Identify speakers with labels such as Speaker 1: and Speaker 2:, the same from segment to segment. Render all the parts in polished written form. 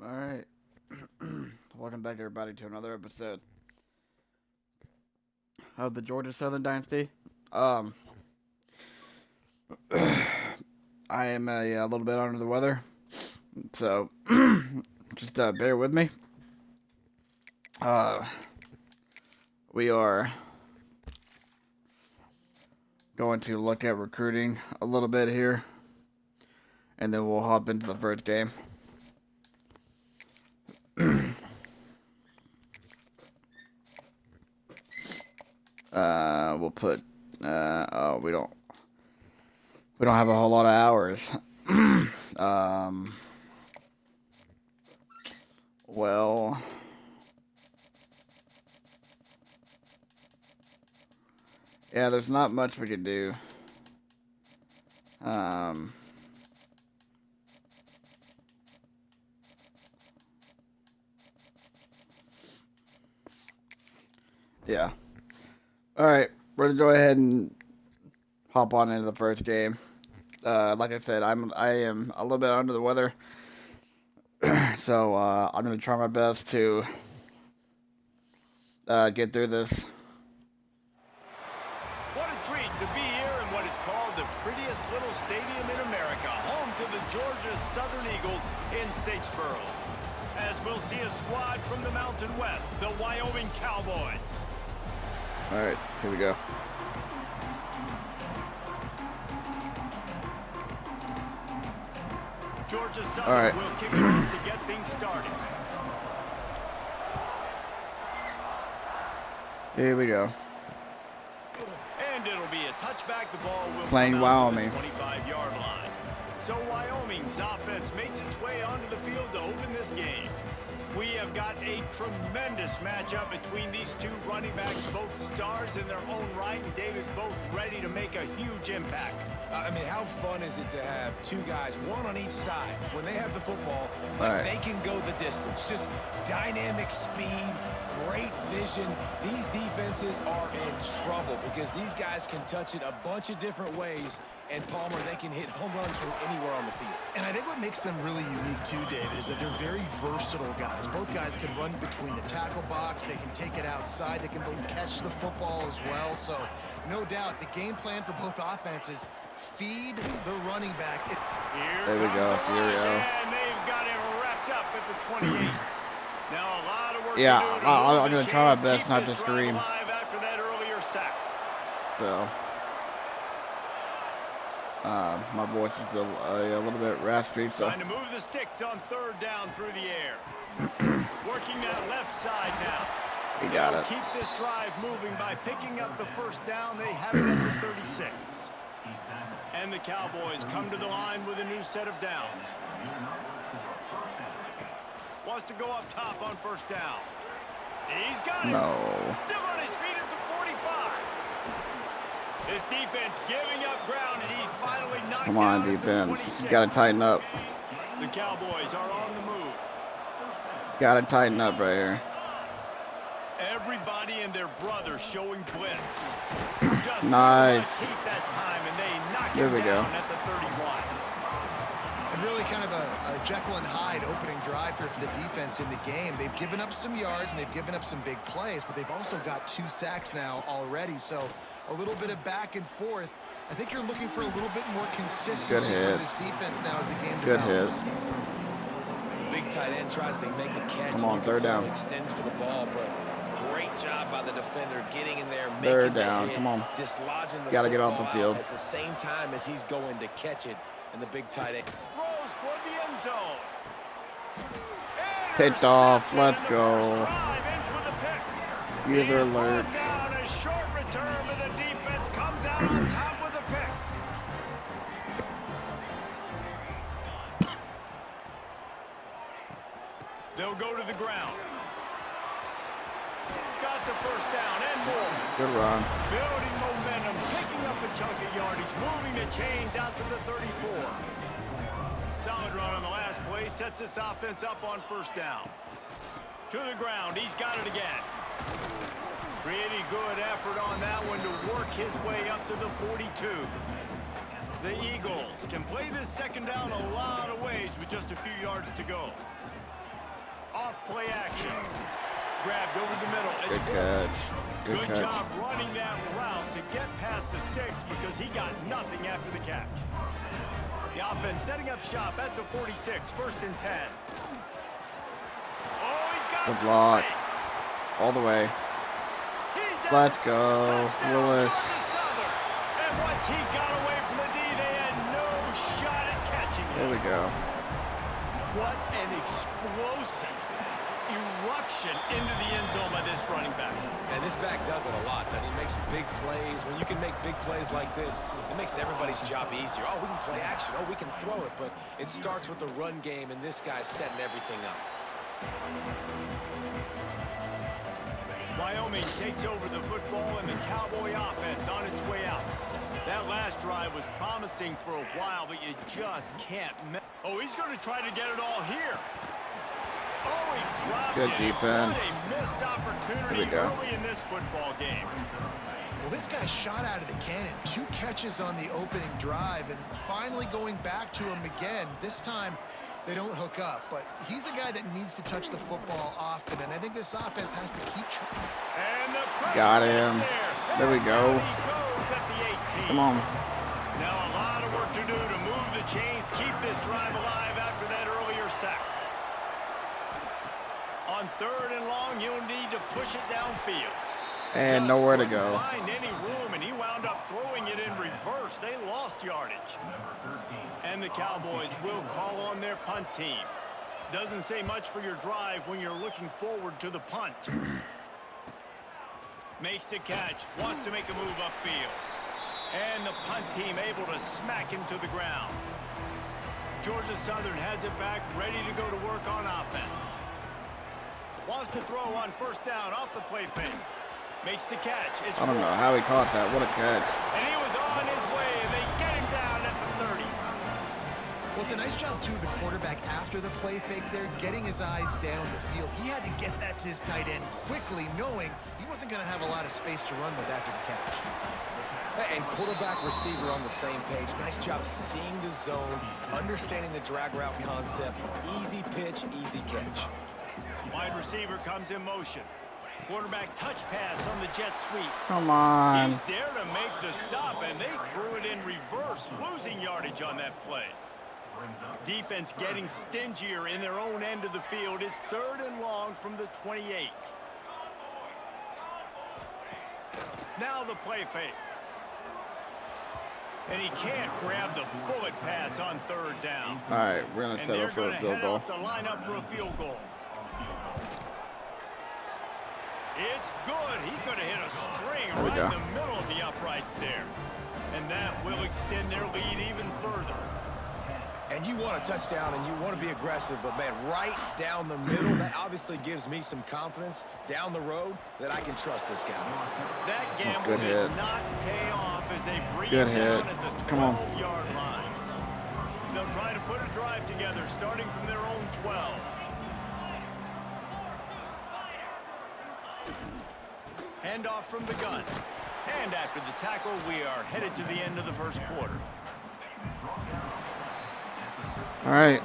Speaker 1: Alright. Welcome back, everybody, to another episode of the Georgia Southern Dynasty. Um, I am a little bit under the weather, so just bear with me. We are going to look at recruiting a little bit here, and then we'll hop into the first game. We'll put, oh, we don't have a whole lot of hours. Well, yeah, there's not much we can do. Yeah. Alright, we're gonna go ahead and hop on into the first game. Like I said, I am a little bit under the weather. So, I'm gonna try my best to get through this.
Speaker 2: What a treat to be here in what is called the prettiest little stadium in America, home to the Georgia Southern Eagles in Statesboro. As we'll see a squad from the Mountain West, the Wyoming Cowboys.
Speaker 1: All right, here we go.
Speaker 2: Georgia Southern will kick off to get things started.
Speaker 1: Here we go.
Speaker 2: And it'll be a touchback. The ball will
Speaker 1: Playing Wyoming.
Speaker 2: 25-yard line. So Wyoming's offense makes its way onto the field to open this game. We have got a tremendous matchup between these two running backs, both stars in their own right, and David, both ready to make a huge impact.
Speaker 3: I mean, how fun is it to have two guys, one on each side, when they have the football, they can go the distance. Just dynamic speed, great vision. These defenses are in trouble because these guys can touch it a bunch of different ways. And Palmer, they can hit home runs from anywhere on the field.
Speaker 4: And I think what makes them really unique too, David, is that they're very versatile guys. Both guys can run between the tackle box. They can take it outside. They can both catch the football as well. So no doubt the game plan for both offenses, feed the running back.
Speaker 1: There we go. Here we go.
Speaker 2: And they've got him wrapped up at the 28. Now a lot of work
Speaker 1: Yeah,
Speaker 2: to do
Speaker 1: I'm going to try my best not to scream.
Speaker 2: After that earlier sack.
Speaker 1: So, my voice is a little bit raspy, so.
Speaker 2: Trying to move the sticks on third down through the air. Working that left side now.
Speaker 1: We got it.
Speaker 2: Keep this drive moving by picking up the first down. They have it at the 36. And the Cowboys come to the line with a new set of downs. Wants to go up top on first down. He's got it.
Speaker 1: No.
Speaker 2: Still on his feet at the 45. This defense giving up ground as he's finally knocked
Speaker 1: Come on,
Speaker 2: down at the
Speaker 1: defense.
Speaker 2: 26.
Speaker 1: Got to tighten up.
Speaker 2: The Cowboys are on the move.
Speaker 1: Got to tighten up right here.
Speaker 2: Everybody and their brother showing blitz. Just
Speaker 1: Nice.
Speaker 2: keep that time, and they knock
Speaker 1: There we
Speaker 2: him
Speaker 1: go.
Speaker 2: down at the 31.
Speaker 4: And really kind of a Jekyll and Hyde opening drive here for the defense in the game. They've given up some yards and they've given up some big plays, but they've also got 2 sacks now already. So a little bit of back and forth. I think you're looking for a little bit more consistency from this defense now as the game develops.
Speaker 1: Good hit.
Speaker 3: The big tight end tries to make a catch.
Speaker 1: Come on, third down.
Speaker 3: Extends for the ball, but great job by the defender getting in there, making
Speaker 1: Third
Speaker 3: the
Speaker 1: down.
Speaker 3: hit,
Speaker 1: Come on.
Speaker 3: dislodging the
Speaker 1: Gotta get off the
Speaker 3: football
Speaker 1: field.
Speaker 3: out at the same time as he's going to catch it, and the big tight end
Speaker 2: Throws toward the end zone.
Speaker 1: Picked off. Let's go.
Speaker 2: Drive ends with a pick.
Speaker 1: User
Speaker 2: He's
Speaker 1: alert.
Speaker 2: brought down a short return, but the defense comes out on top with a pick. They'll go to the ground. Got the first down and more.
Speaker 1: Good run.
Speaker 2: Building momentum, picking up a chunk of yardage, moving the chains out to the 34. Solid run on the last play, sets this offense up on first down. To the ground, he's got it again. Pretty good effort on that one to work his way up to the 42. The Eagles can play this second down a lot of ways with just a few yards to go. play action. Grabbed over the middle. It's
Speaker 1: Good catch.
Speaker 2: Good job running that route to get past the sticks because he got nothing after the catch. The offense setting up shop at the 46, 1st and 10. Oh, he's got
Speaker 1: Good block. All the way. Let's go, Willis.
Speaker 2: And once he got away from the D, they had no shot at catching him.
Speaker 1: There we go.
Speaker 2: What an explosive eruption into the end zone by this running back.
Speaker 3: And this back does it a lot. That he makes big plays. When you can make big plays like this, it makes everybody's job easier. Oh, we can play action. Oh, we can throw it. But it starts with the run game, and this guy's setting everything up.
Speaker 2: Wyoming takes over the football, and the Cowboy offense on its way out. That last drive was promising for a while, but you just can't. Oh, he's going to try to get it all here. Oh, he dropped
Speaker 1: Good
Speaker 2: it.
Speaker 1: defense.
Speaker 2: What a missed opportunity early in this football game.
Speaker 4: Well, this guy shot out of the cannon. 2 catches on the opening drive, and finally going back to him again. This time, they don't hook up, but he's a guy that needs to touch the football often, and I think this offense has to keep trying.
Speaker 1: Got him. There we go. Come on.
Speaker 2: Now a lot of work to do to move the chains, keep this drive alive after that earlier sack. On 3rd and long, you'll need to push it downfield.
Speaker 1: And nowhere to go.
Speaker 2: Find any room, and he wound up throwing it in reverse. They lost yardage. And the Cowboys will call on their punt team. Doesn't say much for your drive when you're looking forward to the punt. Makes the catch, wants to make a move upfield. And the punt team able to smack him to the ground. Georgia Southern has it back, ready to go to work on offense. Wants to throw on 1st down off the play fake. Makes the catch. It's
Speaker 1: I don't know how he caught that. What a catch.
Speaker 2: And he was on his way, and they get him down at the 30.
Speaker 4: Well, it's a nice job, too, the quarterback after the play fake there, getting his eyes down the field. He had to get that to his tight end quickly, knowing he wasn't going to have a lot of space to run with after the catch.
Speaker 3: And quarterback receiver on the same page. Nice job seeing the zone, understanding the drag route concept. Easy pitch, easy catch.
Speaker 2: Wide receiver comes in motion. Quarterback touch pass on the jet sweep.
Speaker 1: Come on.
Speaker 2: He's there to make the stop, and they threw it in reverse, losing yardage on that play. Defense getting stingier in their own end of the field. It's 3rd and long from the 28. Now the play fake. And he can't grab the bullet pass on 3rd down.
Speaker 1: All right, we're going to settle for a field goal.
Speaker 2: To line up for a field goal. It's good. He could have hit a string right in the middle of the uprights there. And that will extend their lead even further.
Speaker 3: And you want a touchdown and you want to be aggressive, but man, right down the middle, that obviously gives me some confidence down the road that I can trust this guy.
Speaker 2: That gamble did not pay off as they bring him down at the 12-yard line. They'll try to put a drive together starting from their own 12. Handoff from the gun. And after the tackle, we are headed to the end of the 1st quarter.
Speaker 1: All right.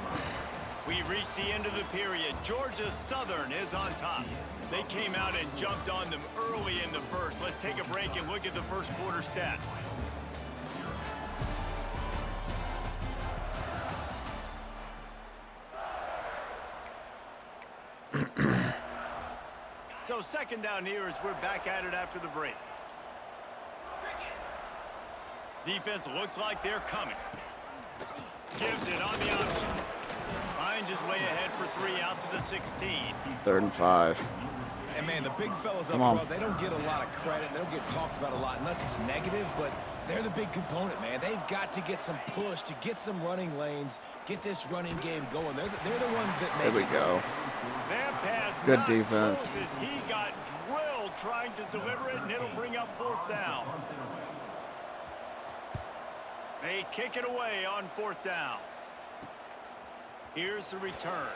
Speaker 2: We've reached the end of the period. Georgia Southern is on top. They came out and jumped on them early in the 1st. Let's take a break and look at the 1st quarter stats. So 2nd down here as we're back at it after the break. Defense looks like they're coming. Gives it on the option. Finds his way ahead for 3 out to the 16.
Speaker 1: 3rd and 5.
Speaker 3: And man, the big fellas up front, they don't get a lot of credit. They don't get talked about a lot unless it's negative, but they're the big component, man. They've got to get some push, to get some running lanes, get this running game going. They're the ones that make it.
Speaker 1: There we go.
Speaker 2: That pass
Speaker 1: good defense.
Speaker 2: As he got drilled trying to deliver it, and it'll bring up 4th down. They kick it away on 4th down. Here's the return.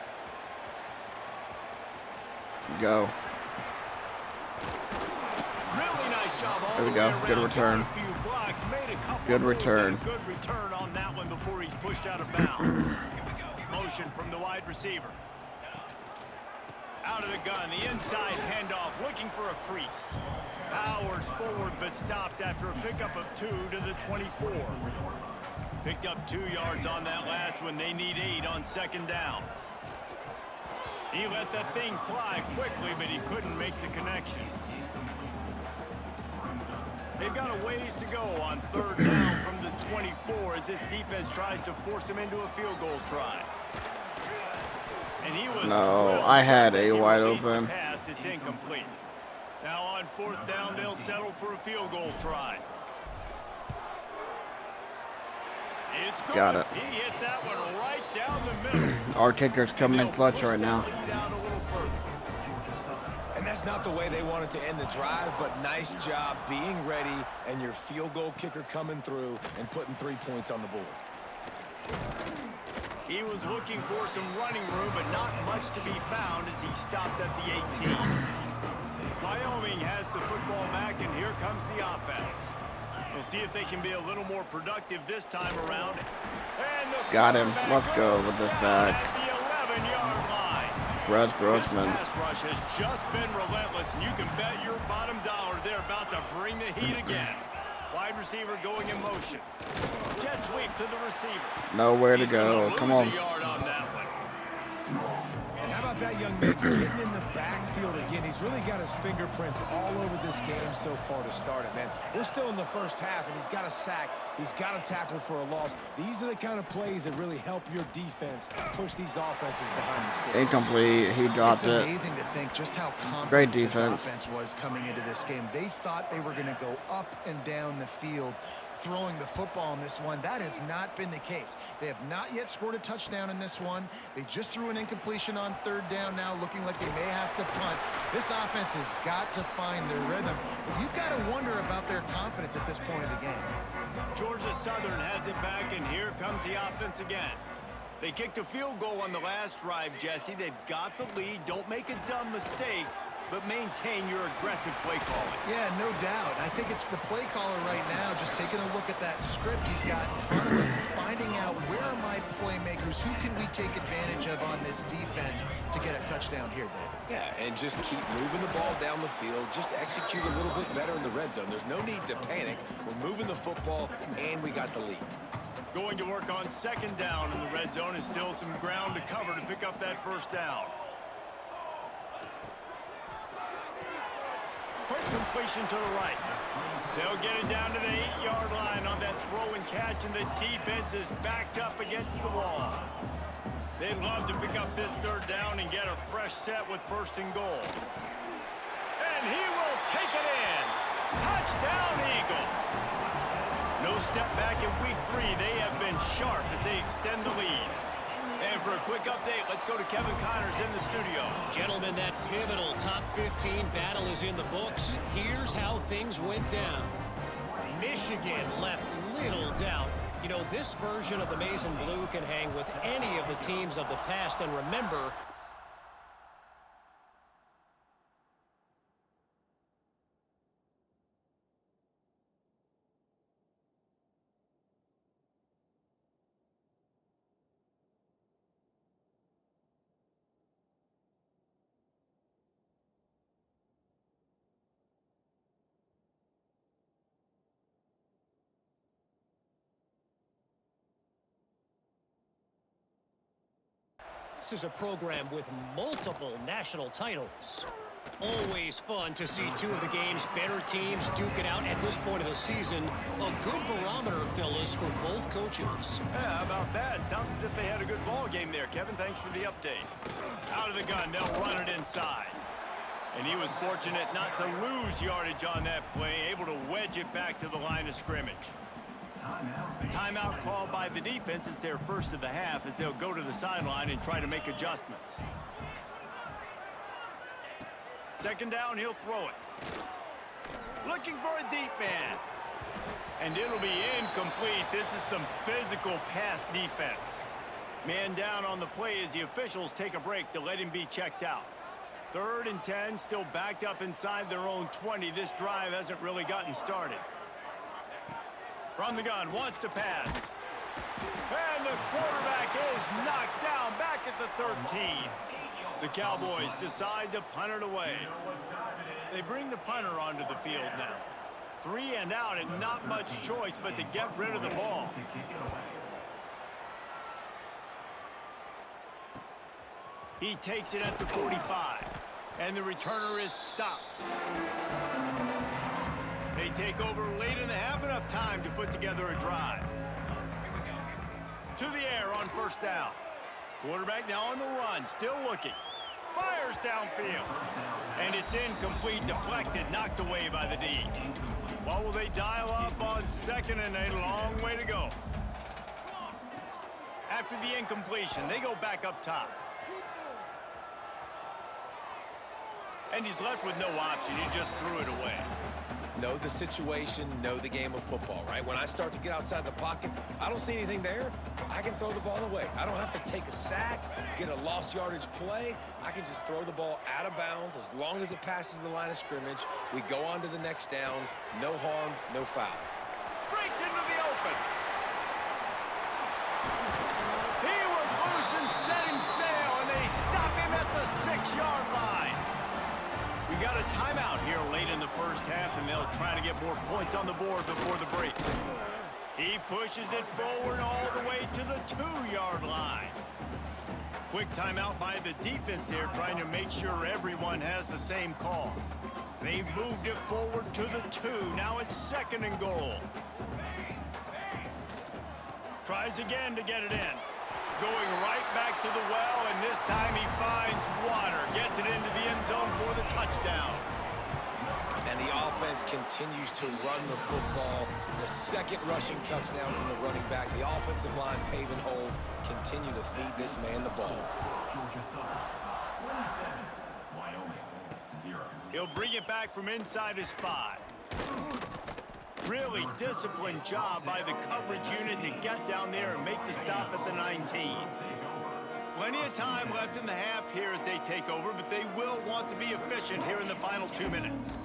Speaker 1: Go.
Speaker 2: Really nice job all
Speaker 1: there we
Speaker 2: the
Speaker 1: go.
Speaker 2: way around.
Speaker 1: Good return.
Speaker 2: A few blocks, made a couple
Speaker 1: good
Speaker 2: moves,
Speaker 1: return.
Speaker 2: and a good return on that one before he's pushed out of bounds. Motion from the wide receiver. Out of the gun, the inside handoff, looking for a crease. Powers forward, but stopped after a pickup of 2 to the 24. Picked up 2 yards on that last one. They need 8 on second down. He let that thing fly quickly, but he couldn't make the connection. They've got a ways to go on third down from the 24 as this defense tries to force him into a field goal try. And he was
Speaker 1: I had a wide open.
Speaker 2: Pass, it's incomplete. Now on fourth down, they'll settle for a field goal try. It's good.
Speaker 1: Got it.
Speaker 2: He hit that one right down the middle.
Speaker 1: Our kicker's coming in clutch right now.
Speaker 3: And that's not the way they wanted to end the drive, but nice job being ready and your field goal kicker coming through and putting 3 points on the board.
Speaker 2: He was looking for some running room, but not much to be found as he stopped at the 18. Wyoming has the football back, and here comes the offense. We'll see if they can be a little more productive this time around. And
Speaker 1: got him. Let's go with the sack.
Speaker 2: At the 11-yard line.
Speaker 1: Russ Grossman.
Speaker 2: This pass rush has just been relentless, and you can bet your bottom dollar they're about to bring the heat again. Wide receiver going in motion. Jet sweep to the receiver.
Speaker 1: Nowhere to go. Come on.
Speaker 2: Yard on that one.
Speaker 3: And how about that young man getting in the backfield again? He's really got his fingerprints all over this game so far to start it, man. We're still in the first half, and he's got a sack. He's got a tackle for a loss. These are the kind of plays that really help your defense push these offenses behind the sticks.
Speaker 1: Incomplete. He dropped it.
Speaker 4: It's amazing to think just how
Speaker 1: Great
Speaker 4: confident
Speaker 1: defense.
Speaker 4: this offense was coming into this game. They thought they were going to go up and down the field throwing the football in this one. That has not been the case. They have not yet scored a touchdown in this one. They just threw an incompletion on third down now, looking like they may have to punt. This offense has got to find their rhythm. You've got to wonder about their confidence at this point of the game.
Speaker 2: Georgia Southern has it back, and here comes the offense again. They kicked a field goal on the last drive, Jesse. They've got the lead. Don't make a dumb mistake, but maintain your aggressive play calling.
Speaker 4: Yeah, no doubt. I think it's the play caller right now just taking a look at that script he's got in front of him, finding out where are my playmakers, who can we take advantage of on this defense to get a touchdown here, Dave.
Speaker 3: Yeah, and just keep moving the ball down the field. Just execute a little bit better in the red zone. There's no need to panic. We're moving the football, and we got the lead.
Speaker 2: Going to work on second down in the red zone is still some ground to cover to pick up that first down. Quick completion to the right. They'll get it down to the 8-yard line on that throw and catch, and the defense is backed up against the wall. They'd love to pick up this third down and get a fresh set with first and goal. And he will take it in. Touchdown, Eagles. No step back in week 3. They have been sharp as they extend the lead. And for a quick update, let's go to Kevin Connors in the studio.
Speaker 5: Gentlemen, that pivotal top 15 battle is in the books. Here's how things went down. Michigan left little doubt. You know, this version of the Maize and Blue can hang with any of the teams of the past. And remember, this is a program with multiple national titles. Always fun to see two of the game's better teams duke it out at this point of the season. A good barometer, fellas, for both coaches.
Speaker 2: Yeah, how about that? Sounds as if they had a good ball game there. Kevin, thanks for the update. Out of the gun, they'll run it inside. And he was fortunate not to lose yardage on that play, able to wedge it back to the line of scrimmage. Timeout called by the defense. It's their first of the half as they'll go to the sideline and try to make adjustments. Second down, he'll throw it. Looking for a deep man. And it'll be incomplete. This is some physical pass defense. Man down on the play as the officials take a break to let him be checked out. 3rd and 10, still backed up inside their own 20. This drive hasn't really gotten started. From the gun, wants to pass. And the quarterback is knocked down back at the 13. The Cowboys decide to punt it away. They bring the punter onto the field now. 3 and out and not much choice but to get rid of the ball. He takes it at the 45, and the returner is stopped. They take over late and have enough time to put together a drive. To the air on first down. Quarterback now on the run, still looking. Fires downfield. And it's incomplete, deflected, knocked away by the D. What will they dial up on second and a long way to go? After the incompletion, they go back up top. And he's left with no option. He just threw it away.
Speaker 3: Know the situation, know the game of football, right? When I start to get outside the pocket, I don't see anything there, I can throw the ball away. I don't have to take a sack, get a lost yardage play. I can just throw the ball out of bounds as long as it passes the line of scrimmage. We go on to the next down. No harm, no foul.
Speaker 2: Breaks into the open. He was loose and setting sail, and they stop him at the 6-yard line. We got a timeout here late in the first half, and they'll try to get more points on the board before the break. He pushes it forward all the way to the 2-yard line. Quick timeout by the defense there, trying to make sure everyone has the same call. They've moved it forward to the 2. Now it's 2nd and goal. Tries again to get it in. Going right back to the well, and this time he finds water. Gets it into the end zone for the touchdown.
Speaker 3: And the offense continues to run the football. The second rushing touchdown from the running back. The offensive line paving holes. Continue to feed this man the ball.
Speaker 2: He'll bring it back from inside his 5. Really disciplined job by the coverage unit to get down there and make the stop at the 19. Plenty of time left in the half here as they take over, but they will want to be efficient here in the final 2 minutes.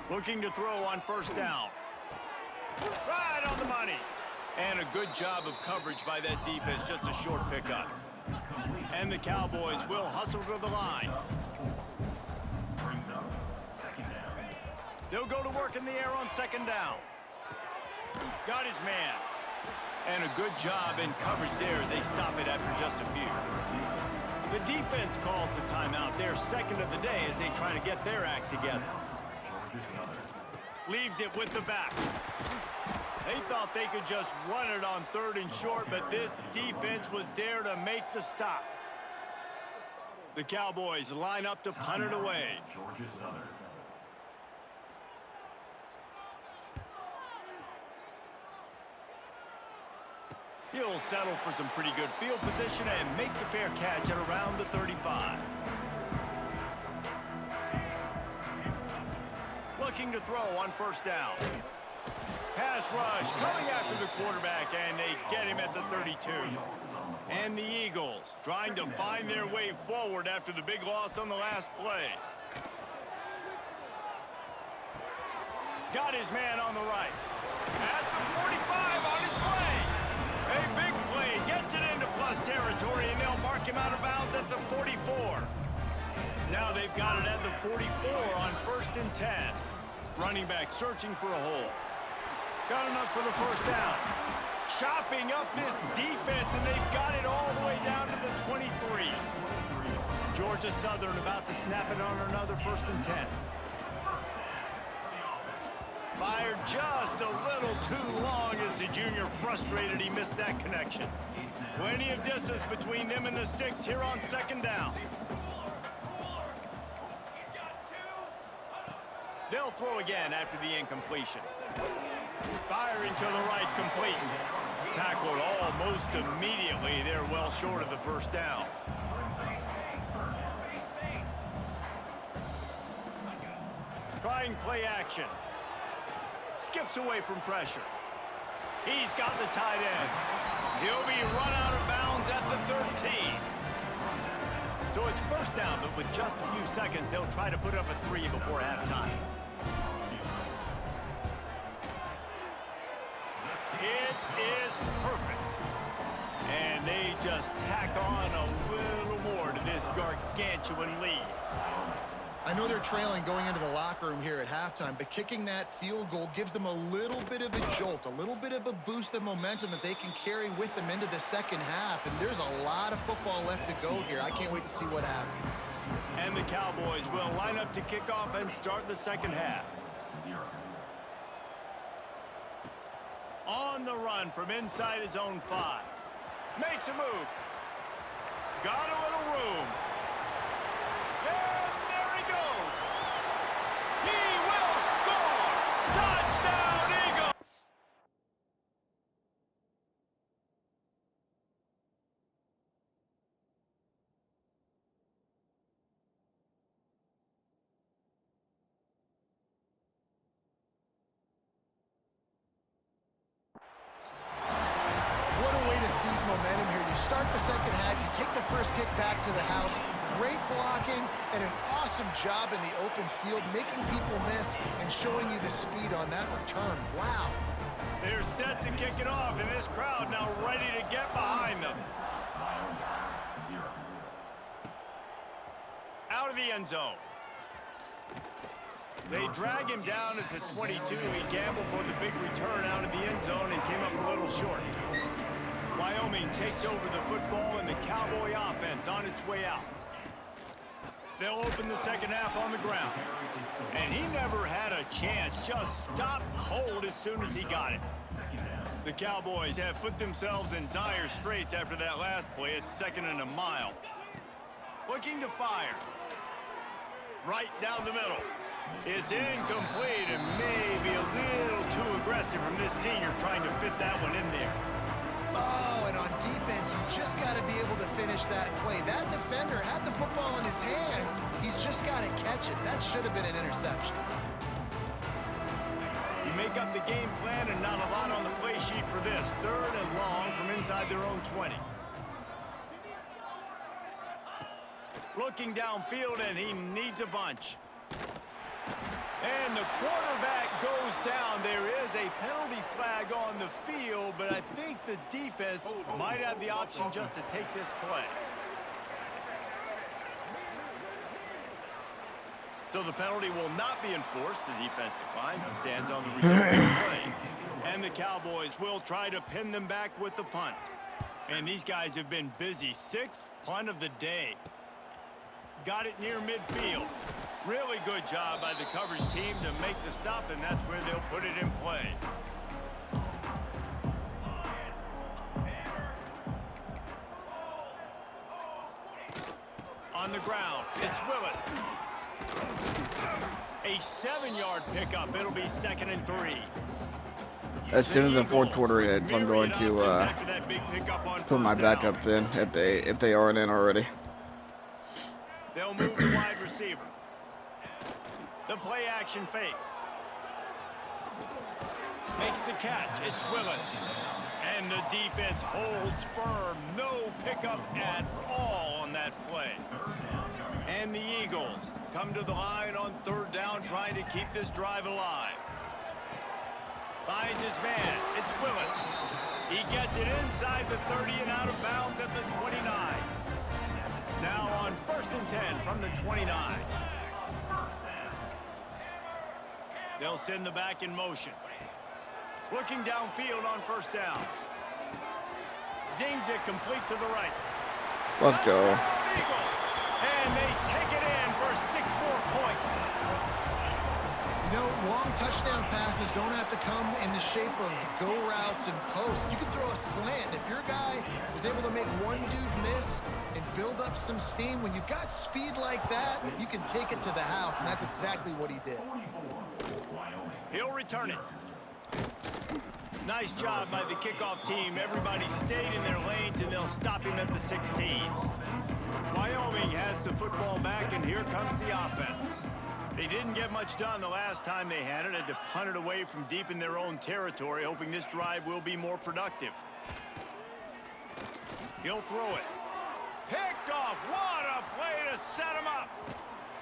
Speaker 2: Looking to throw on first down. Right on the money. And a good job of coverage by that defense, just a short pickup. And the Cowboys will hustle to the line. They'll go to work in the air on 2nd down. Got his man. And a good job in coverage there as they stop it after just a few. The defense calls the timeout. They're 2nd of the day as they try to get their act together. Leaves it with the back. They thought they could just run it on 3rd and short, but this defense was there to make the stop. The Cowboys line up to punt it away. He'll settle for some pretty good field position and make the fair catch at around the 35. Looking to throw on first down. Pass rush coming after the quarterback, and they get him at the 32. And the Eagles trying to find their way forward after the big loss on the last play. Got his man on the right. At the 45 on his way. A big play, gets it into plus territory, and they'll mark him out of bounds at the 44. Now they've got it at the 44 on 1st and 10. Running back searching for a hole. Got enough for the first down. Chopping up this defense, and they've got it all the way down to the 23. Georgia Southern about to snap it on another 1st and 10. Fired just a little too long as the junior frustrated he missed that connection. Plenty of distance between them and the sticks here on 2nd down. They'll throw again after the incompletion. Firing to the right, complete. Tackled almost immediately. They're well short of the first down. Trying play action. Skips away from pressure. He's got the tight end. He'll be run out of bounds at the 13. So it's first down, but with just a few seconds, they'll try to put up a 3 before halftime. It is perfect. And they just tack on a little more to this gargantuan lead.
Speaker 4: I know they're trailing going into the locker room here at halftime, but kicking that field goal gives them a little bit of a jolt, a little bit of a boost of momentum that they can carry with them into the second half. And there's a lot of football left to go here. I can't wait to see what happens.
Speaker 2: And the Cowboys will line up to kick off and start the second half. On the run from inside his own 5. Makes a move. Got a little room. And there he goes. He will score. Touchdown, Eagles.
Speaker 4: What a way to seize momentum here. You start the second half, you take the first kick back to the house. Great blocking and an awesome job in the open field, making people miss and showing you the speed on that return. Wow.
Speaker 2: They're set to kick it off, and this crowd now ready to get behind them. Out of the end zone. They drag him down at the 22. He gambled for the big return out of the end zone and came up a little short. Wyoming takes over the football and the Cowboy offense on its way out. They'll open the second half on the ground. And he never had a chance, just stopped cold as soon as he got it. The Cowboys have put themselves in dire straits after that last play. It's 2nd and a mile. Looking to fire. Right down the middle. It's incomplete and maybe a little too aggressive from this senior trying to fit that one in there.
Speaker 4: Oh, and on defense, you just got to be able to finish that play. That defender had the football in his hands. He's just got to catch it. That should have been an interception.
Speaker 2: You make up the game plan and not a lot on the play sheet for this. 3rd and long from inside their own 20. Looking downfield, and he needs a bunch. And the quarterback goes down. There is a penalty flag on the field, but I think the defense might have the option just to take this play. So the penalty will not be enforced. The defense declines and stands on the resulting play. And the Cowboys will try to pin them back with the punt. And these guys have been busy. 6th punt of the day. Got it near midfield. Really good job by the coverage team to make the stop, and that's where they'll put it in play. On the ground, it's Willis. A 7-yard pickup. It'll be 2nd and 3.
Speaker 1: As soon as the 4th quarter hits, I'm going to put my backups in if they aren't in already.
Speaker 2: They'll move the wide receiver. The play action fake. Makes the catch. It's Willis. And the defense holds firm. No pickup at all on that play. And the Eagles come to the line on 3rd down, trying to keep this drive alive. Finds his man. It's Willis. He gets it inside the 30 and out of bounds at the 29. Now on 1st and 10 from the 29. They'll send the back in motion. Looking downfield on 1st down. Zings it complete to the right.
Speaker 1: Let's go.
Speaker 2: And they take it in for 6 more points.
Speaker 4: You know, long touchdown passes don't have to come in the shape of go routes and posts. You can throw a slant. If your guy is able to make one dude miss and build up some steam, when you've got speed like that, you can take it to the house, and that's exactly what he did.
Speaker 2: He'll return it. Nice job by the kickoff team. Everybody stayed in their lanes, and they'll stop him at the 16. Wyoming has the football back, and here comes the offense. They didn't get much done the last time they had it. Had to punt it away from deep in their own territory, hoping this drive will be more productive. He'll throw it. Picked off. What a play to set him up.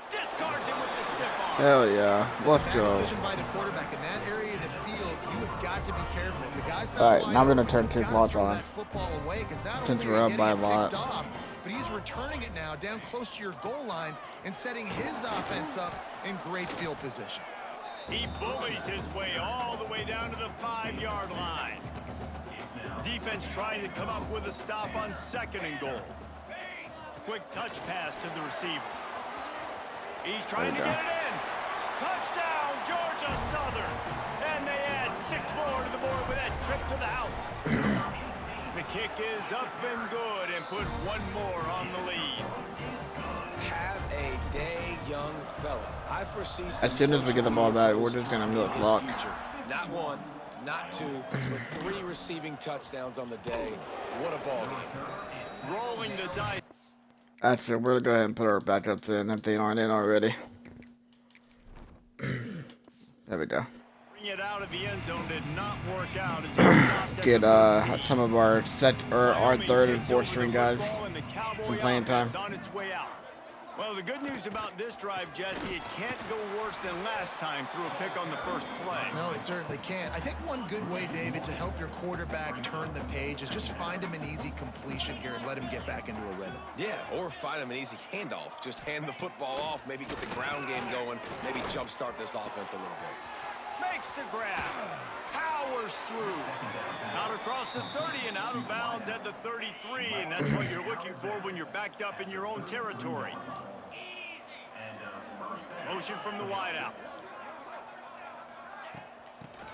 Speaker 2: Discards him with the stiff arm.
Speaker 1: Hell yeah. Let's
Speaker 4: It's a bad
Speaker 1: go.
Speaker 4: decision by the quarterback. In that area of the field, you have got to be careful. If the guy's not
Speaker 1: Alright,
Speaker 4: wide
Speaker 1: now we're gonna
Speaker 4: open,
Speaker 1: turn
Speaker 4: you've
Speaker 1: two
Speaker 4: got to
Speaker 1: clocks
Speaker 4: throw
Speaker 1: on.
Speaker 4: that football away, 'cause not
Speaker 1: Since
Speaker 4: only
Speaker 1: we're
Speaker 4: are
Speaker 1: up
Speaker 4: you
Speaker 1: by a
Speaker 4: getting it
Speaker 1: lot.
Speaker 4: picked off, but he's returning it now down close to your goal line and setting his offense up in great field position.
Speaker 2: He bullies his way all the way down to the 5-yard line. Defense trying to come up with a stop on 2nd and goal. Quick touch pass to the receiver. He's trying to get it in. Touchdown, Georgia Southern. And they add 6 more to the board with that trip to the house. The kick is up and good and put 1 more on the lead.
Speaker 3: Have a day, young fella. I foresee some
Speaker 1: As soon as we get the ball back, we're just gonna milk
Speaker 3: his
Speaker 1: clock.
Speaker 3: future. Not 1, not 2, but 3 receiving touchdowns on the day. What a ball game.
Speaker 2: Rolling the dice.
Speaker 1: Actually, we're gonna go ahead and put our backups in if they aren't in already. There we go.
Speaker 2: Bring it out of the end zone did not work out as he stopped at
Speaker 1: Get
Speaker 2: the 13.
Speaker 1: some of our our
Speaker 2: Wyoming
Speaker 1: 3rd and
Speaker 2: takes
Speaker 1: 4th
Speaker 2: over
Speaker 1: string
Speaker 2: the
Speaker 1: guys
Speaker 2: football and the Cowboy
Speaker 1: some playing time.
Speaker 2: offense on its way out. Well, the good news about this drive, Jesse, it can't go worse than last time through a pick on the first play.
Speaker 4: No, it certainly can't. I think one good way, David, to help your quarterback turn the page is just find him an easy completion here and let him get back into a rhythm.
Speaker 3: Yeah, or find him an easy handoff. Just hand the football off, maybe get the ground game going, maybe jumpstart this offense a little bit.
Speaker 2: Makes the grab. Powers through. Out across the 30 and out of bounds at the 33, and that's what you're looking for when you're backed up in your own territory. Motion from the wideout.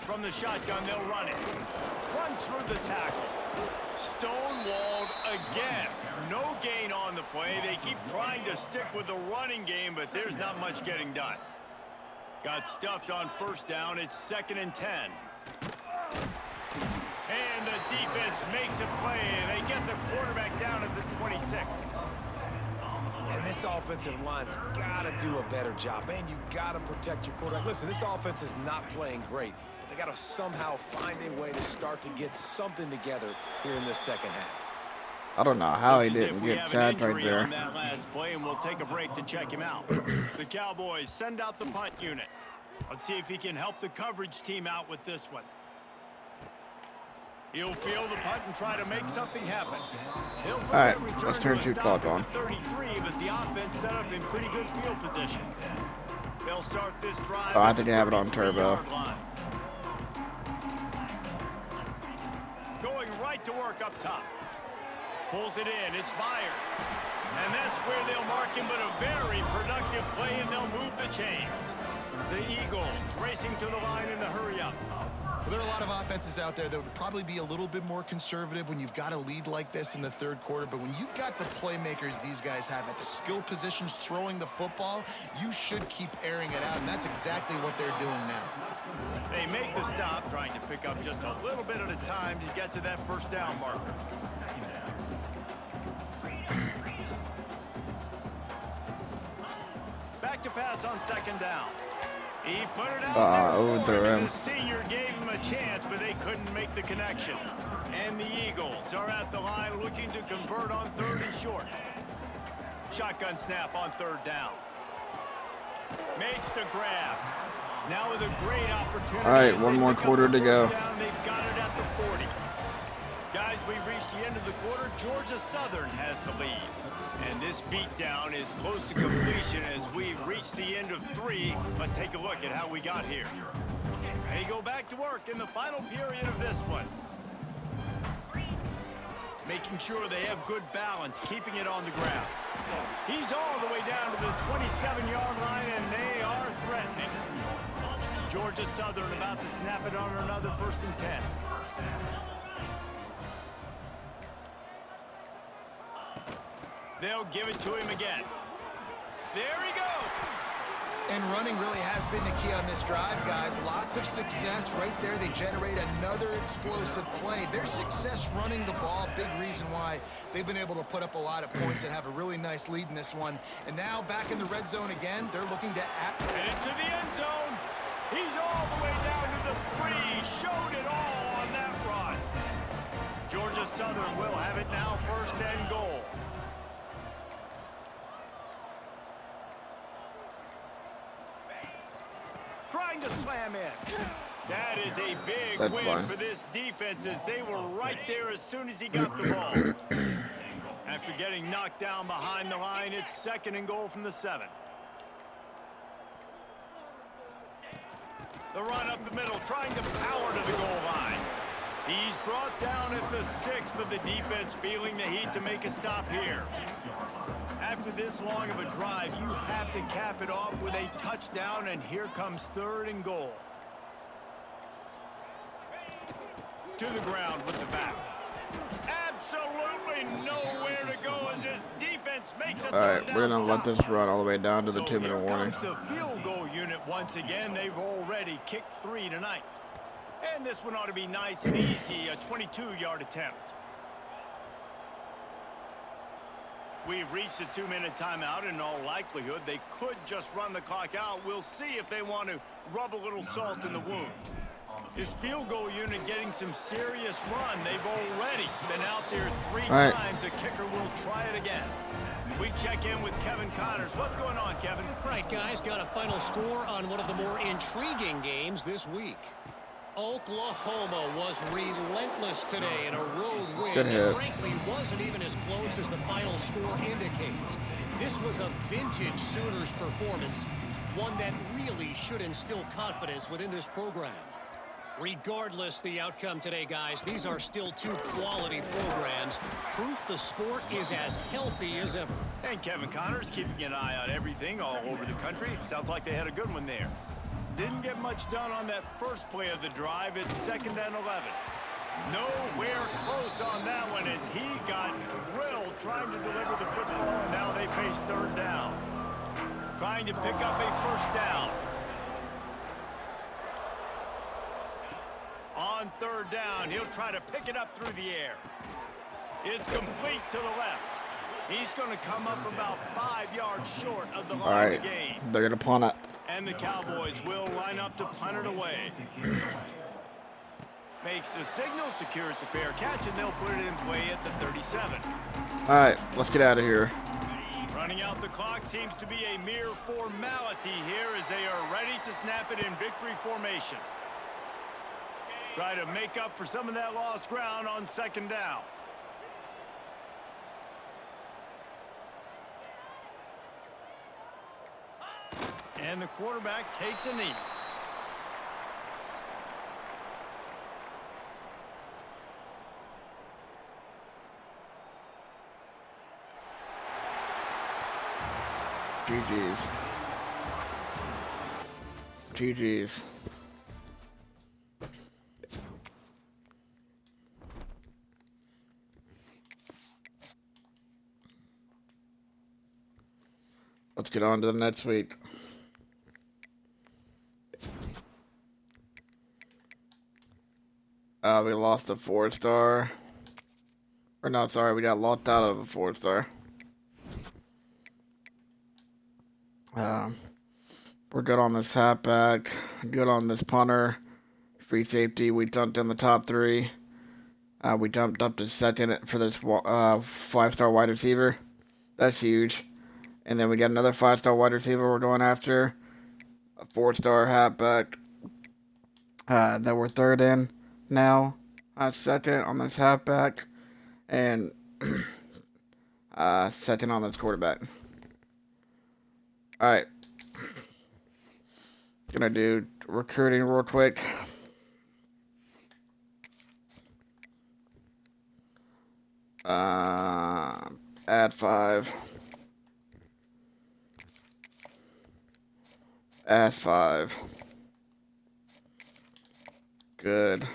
Speaker 2: From the shotgun, they'll run it. Runs through the tackle. Stonewalled again. No gain on the play. They keep trying to stick with the running game, but there's not much getting done. Got stuffed on 1st down. It's 2nd and 10. And the defense makes a play. They get the quarterback down at the 26.
Speaker 3: And this offensive line's got to do a better job. Man, you got to protect your quarterback. Listen, this offense is not playing great, but they got to somehow find a way to start to get something together here in this 2nd half.
Speaker 1: I don't know how he
Speaker 2: Looks as if
Speaker 1: didn't
Speaker 2: we
Speaker 1: get
Speaker 2: have an
Speaker 1: sacked right
Speaker 2: injury
Speaker 1: there.
Speaker 2: on that last play, and we'll take a break to check him out. The Cowboys send out the punt unit. Let's see if he can help the coverage team out with this one. He'll field the punt and try to make something happen. He'll put
Speaker 1: All right,
Speaker 2: that return
Speaker 1: let's turn
Speaker 2: to a
Speaker 1: 2
Speaker 2: stop
Speaker 1: clock
Speaker 2: at the
Speaker 1: on.
Speaker 2: 33, but the offense set up in pretty good field position. They'll start this drive.
Speaker 1: Oh, I
Speaker 2: at
Speaker 1: think
Speaker 2: the
Speaker 1: I have it on turbo.
Speaker 2: 33-yard line. Going right to work up top. Pulls it in. It's fired. And that's where they'll mark him, but a very productive play, and they'll move the chains. The Eagles racing to the line in a hurry-up.
Speaker 4: Well, there are a lot of offenses out there that would probably be a little bit more conservative when you've got a lead like this in the 3rd quarter. But when you've got the playmakers these guys have at the skill positions throwing the football, you should keep airing it out. And that's exactly what they're doing now.
Speaker 2: They make the stop, trying to pick up just a little bit at a time to get to that 1st down marker. Back to pass on 2nd down. He put it out there for him, and the senior gave him a chance, but they couldn't make the connection. And the Eagles are at the line looking to convert on 3rd and short. Shotgun snap on 3rd down. Makes the grab. Now with a great opportunity.
Speaker 1: All right, one more quarter to go.
Speaker 2: Down, they've got it at the 40. Guys, we've reached the end of the quarter. Georgia Southern has the lead. And this beatdown is close to completion as we've reached the end of 3. Let's take a look at how we got here. They go back to work in the final period of this one. Making sure they have good balance, keeping it on the ground. He's all the way down to the 27-yard line, and they are threatening. Georgia Southern about to snap it on another 1st and 10. They'll give it to him again. There he goes.
Speaker 4: And running really has been the key on this drive, guys. Lots of success right there. They generate another explosive play. Their success running the ball, big reason why they've been able to put up a lot of points and have a really nice lead in this one. And now back in the red zone again. They're looking to
Speaker 2: into the end zone. He's all the way down to the 3. Showed it all on that run. Georgia Southern will have it now, 1st and goal. trying to slam in. That is a big
Speaker 1: That's
Speaker 2: win
Speaker 1: fine.
Speaker 2: for this defense as they were right there as soon as he got the ball. After getting knocked down behind the line, it's 2nd and goal from the 7. The run up the middle, trying to power to the goal line. He's brought down at the 6, but the defense feeling the heat to make a stop here. After this long of a drive, you have to cap it off with a touchdown, and here comes 3rd and goal. To the ground with the back. Absolutely nowhere to go as this defense makes a
Speaker 1: Alright, we're gonna let this run all the way down to the 2-minute warning.
Speaker 2: Here comes the field goal unit once again. They've already kicked 3 tonight. And this one ought to be nice and easy, a 22-yard attempt. We've reached the 2-minute timeout. In all likelihood, they could just run the clock out. We'll see if they want to rub a little salt in the wound. His field goal unit getting some serious run. They've already been out there 3 times. The kicker will try it again. We check in with Kevin Connors. What's going on, Kevin?
Speaker 5: Right, guys, got a final score on one of the more intriguing games this week. Oklahoma was relentless today in a road win. And frankly, wasn't even as close as the final score indicates. This was a vintage Sooners performance, one that really should instill confidence within this program. Regardless the outcome today, guys, these are still 2 quality programs. Proof the sport is as healthy as ever.
Speaker 2: And Kevin Connors keeping an eye on everything all over the country. Sounds like they had a good one there. Didn't get much done on that first play of the drive. It's 2nd and 11. Nowhere close on that one as he got drilled trying to deliver the football, and now they face 3rd down. Trying to pick up a 1st down. On 3rd down, he'll try to pick it up through the air. It's complete to the left. He's going to come up about 5 yards short of the line of the game.
Speaker 1: They're going to punt it.
Speaker 2: And the Cowboys will line up to punt it away. Makes the signal, secures the fair catch, and they'll put it in play at the 37.
Speaker 1: All right, let's get out of here.
Speaker 2: Running out the clock seems to be a mere formality here as they are ready to snap it in victory formation. Try to make up for some of that lost ground on 2nd down. And the quarterback takes a knee.
Speaker 1: GG's. GG's. Let's get on to the next week. We lost a 4-star. Or not, sorry, we got locked out of a 4-star. We're good on this halfback, good on this punter. Free safety, we jumped in the top 3. We jumped up to 2nd for this 5-star wide receiver. That's huge. And then we got another 5-star wide receiver we're going after. A 4-star halfback. That we're 3rd in now. 2nd on this halfback. And 2nd on this quarterback. Alright. Gonna do recruiting real quick. Add 5. Add 5. Good.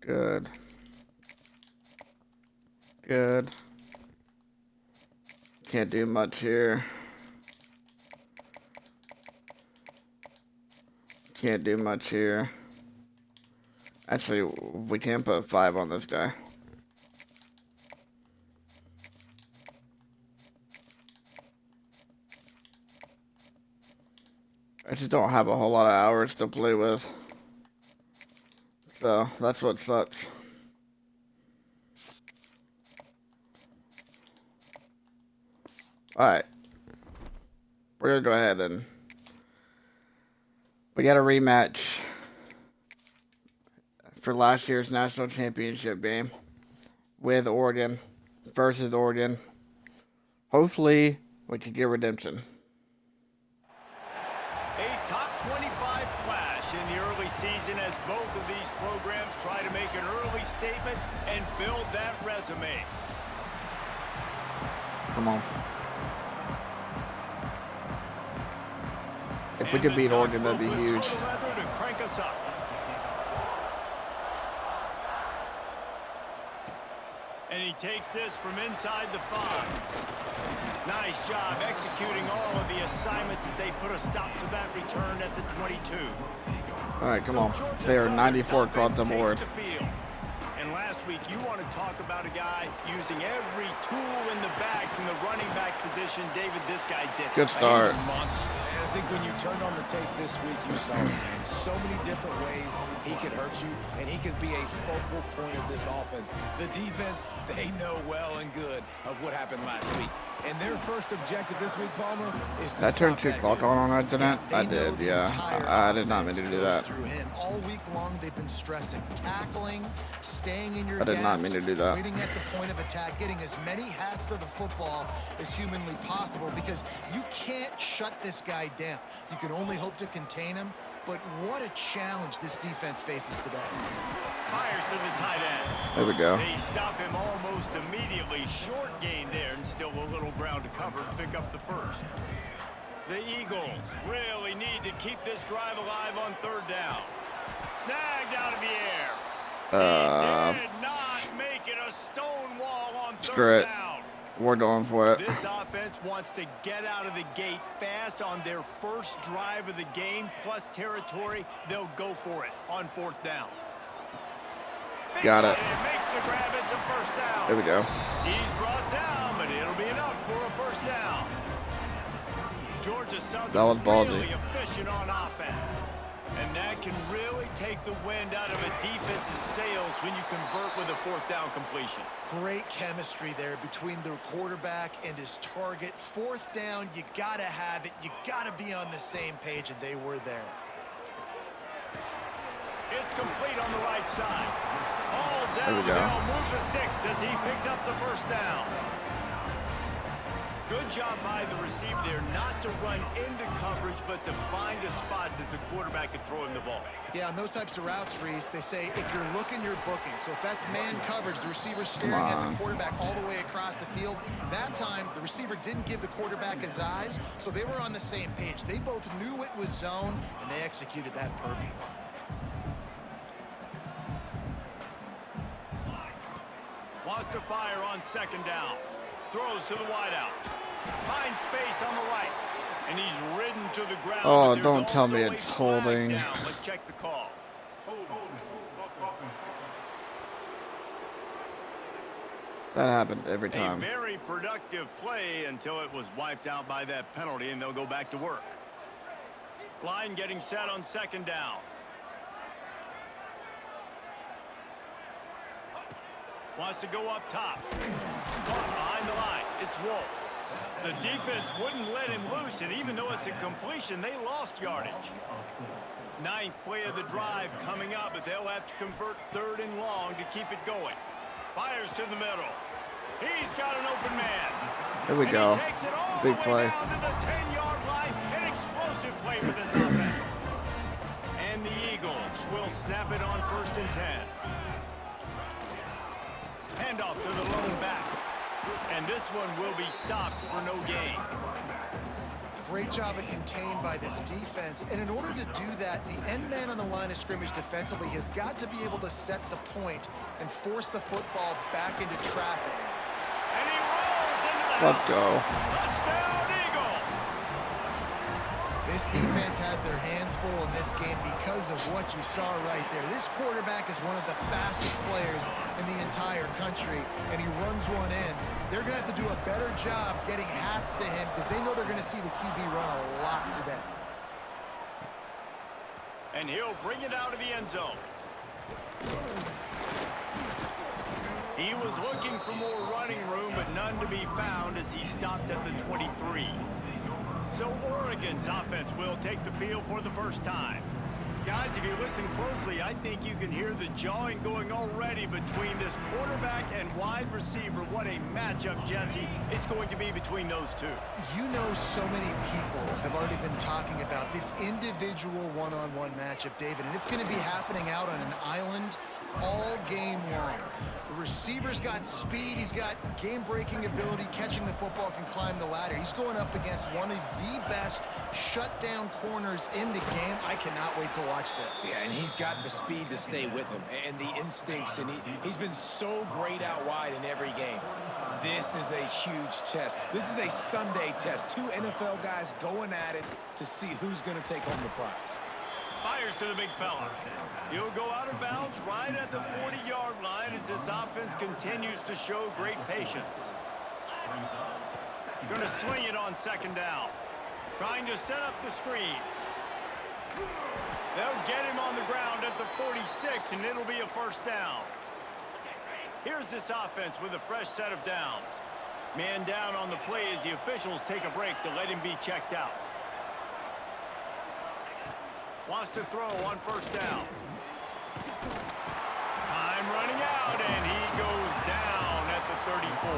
Speaker 1: Good. Good. Can't do much here. Can't do much here. Actually, we can put 5 on this guy. I just don't have a whole lot of hours to play with. So, that's what sucks. Alright. We're gonna go ahead and We got a rematch for last year's national championship game with Oregon versus Oregon. Hopefully, we can get redemption.
Speaker 2: A top 25 clash in the early season as both of these programs try to make an early statement and build that resume.
Speaker 1: Come on. If we could beat Oregon, that'd be huge.
Speaker 2: To crank us up. And he takes this from inside the 5. Nice job executing all of the assignments as they put a stop to that return at the 22.
Speaker 1: All right, come on. They are 94 across the board.
Speaker 2: And last week, you want to talk about a guy using every tool in the bag from the running back position. David, this guy did.
Speaker 1: Good start.
Speaker 3: He's a monster. And I think when you turned on the tape this week, you saw him in so many different ways he could hurt you, and he could be a focal point of this offense. The defense, they know well and good of what happened last week. And their first objective this week, Palmer, is to
Speaker 1: That turned 2 o'clock on accident? I did, yeah. I did not mean to do that.
Speaker 4: All week long, they've been stressing, tackling, staying in your
Speaker 1: I did not mean to do that.
Speaker 4: Waiting at the point of attack, getting as many hats to the football as humanly possible, because you can't shut this guy down. You can only hope to contain him, but what a challenge this defense faces today.
Speaker 2: Fires to the tight end.
Speaker 1: There we go.
Speaker 2: They stop him almost immediately. Short gain there, and still a little ground to cover to pick up the first. The Eagles really need to keep this drive alive on 3rd down. Snagged out of the air. He did not make it a stone wall on 3rd down.
Speaker 1: We're going for it.
Speaker 2: This offense wants to get out of the gate fast on their first drive of the game, plus territory. They'll go for it on 4th down.
Speaker 1: Got it.
Speaker 2: Makes the grab. It's a 1st down.
Speaker 1: There we go.
Speaker 2: He's brought down, but it'll be enough for a 1st down. Georgia Southern really efficient on offense. And that can really take the wind out of a defense's sails when you convert with a 4th down completion.
Speaker 4: Great chemistry there between the quarterback and his target. 4th down, you got to have it. You got to be on the same page, and they were there.
Speaker 2: It's complete on the right side. All down.
Speaker 1: There we go.
Speaker 2: They'll move the sticks as he picks up the 1st down. Good job by the receiver there not to run into coverage, but to find a spot that the quarterback could throw him the ball.
Speaker 4: Yeah, on those types of routes, Reese, they say if you're looking, you're booking. So if that's man coverage, the receiver's staring at the quarterback all the way across the field. That time, the receiver didn't give the quarterback his eyes, so they were on the same page. They both knew it was zone, and they executed that perfectly.
Speaker 2: Wants to fire on 2nd down. Throws to the wideout. Finds space on the right. And he's ridden to the ground.
Speaker 1: Oh, don't tell me it's holding.
Speaker 2: Let's check the call.
Speaker 1: That happened every time.
Speaker 2: A very productive play until it was wiped out by that penalty, and they'll go back to work. Line getting set on 2nd down. Wants to go up top. Caught behind the line. It's Wolf. The defense wouldn't let him loose, and even though it's a completion, they lost yardage. 9th play of the drive coming up, but they'll have to convert 3rd and long to keep it going. Fires to the middle. He's got an open man.
Speaker 1: There we go. Big play.
Speaker 2: Down to the 10-yard line. An explosive play for this offense. And the Eagles will snap it on 1st and 10. Handoff to the lone back. And this one will be stopped for no gain.
Speaker 4: Great job of contained by this defense. And in order to do that, the end man on the line of scrimmage defensively has got to be able to set the point and force the football back into traffic.
Speaker 2: And he rolls into the
Speaker 1: Let's
Speaker 2: house.
Speaker 1: go.
Speaker 2: Touchdown, Eagles.
Speaker 4: This defense has their hands full in this game because of what you saw right there. This quarterback is one of the fastest players in the entire country, and he runs one in. They're going to have to do a better job getting hats to him because they know they're going to see the QB run a lot today.
Speaker 2: And he'll bring it out of the end zone. He was looking for more running room, but none to be found as he stopped at the 23. So Oregon's offense will take the field for the first time. Guys, if you listen closely, I think you can hear the jawing going already between this quarterback and wide receiver. What a matchup, Jesse, it's going to be between those two.
Speaker 4: You know, so many people have already been talking about this individual one-on-one matchup, David, and it's going to be happening out on an island all game long. The receiver's got speed, he's got game-breaking ability, catching the football, can climb the ladder. He's going up against one of the best shutdown corners in the game. I cannot wait to watch this.
Speaker 3: Yeah, and he's got the speed to stay with him and the instincts, and he's been so great out wide in every game. This is a huge test. This is a Sunday test. Two NFL guys going at it to see who's going to take home the prize.
Speaker 2: Fires to the big fella. He'll go out of bounds right at the 40-yard line as this offense continues to show great patience. Going to swing it on second down. Trying to set up the screen. They'll get him on the ground at the 46, and it'll be a first down. Here's this offense with a fresh set of downs. Man down on the play as the officials take a break to let him be checked out. Wants to throw on first down. Time running out, and he goes down at the 34.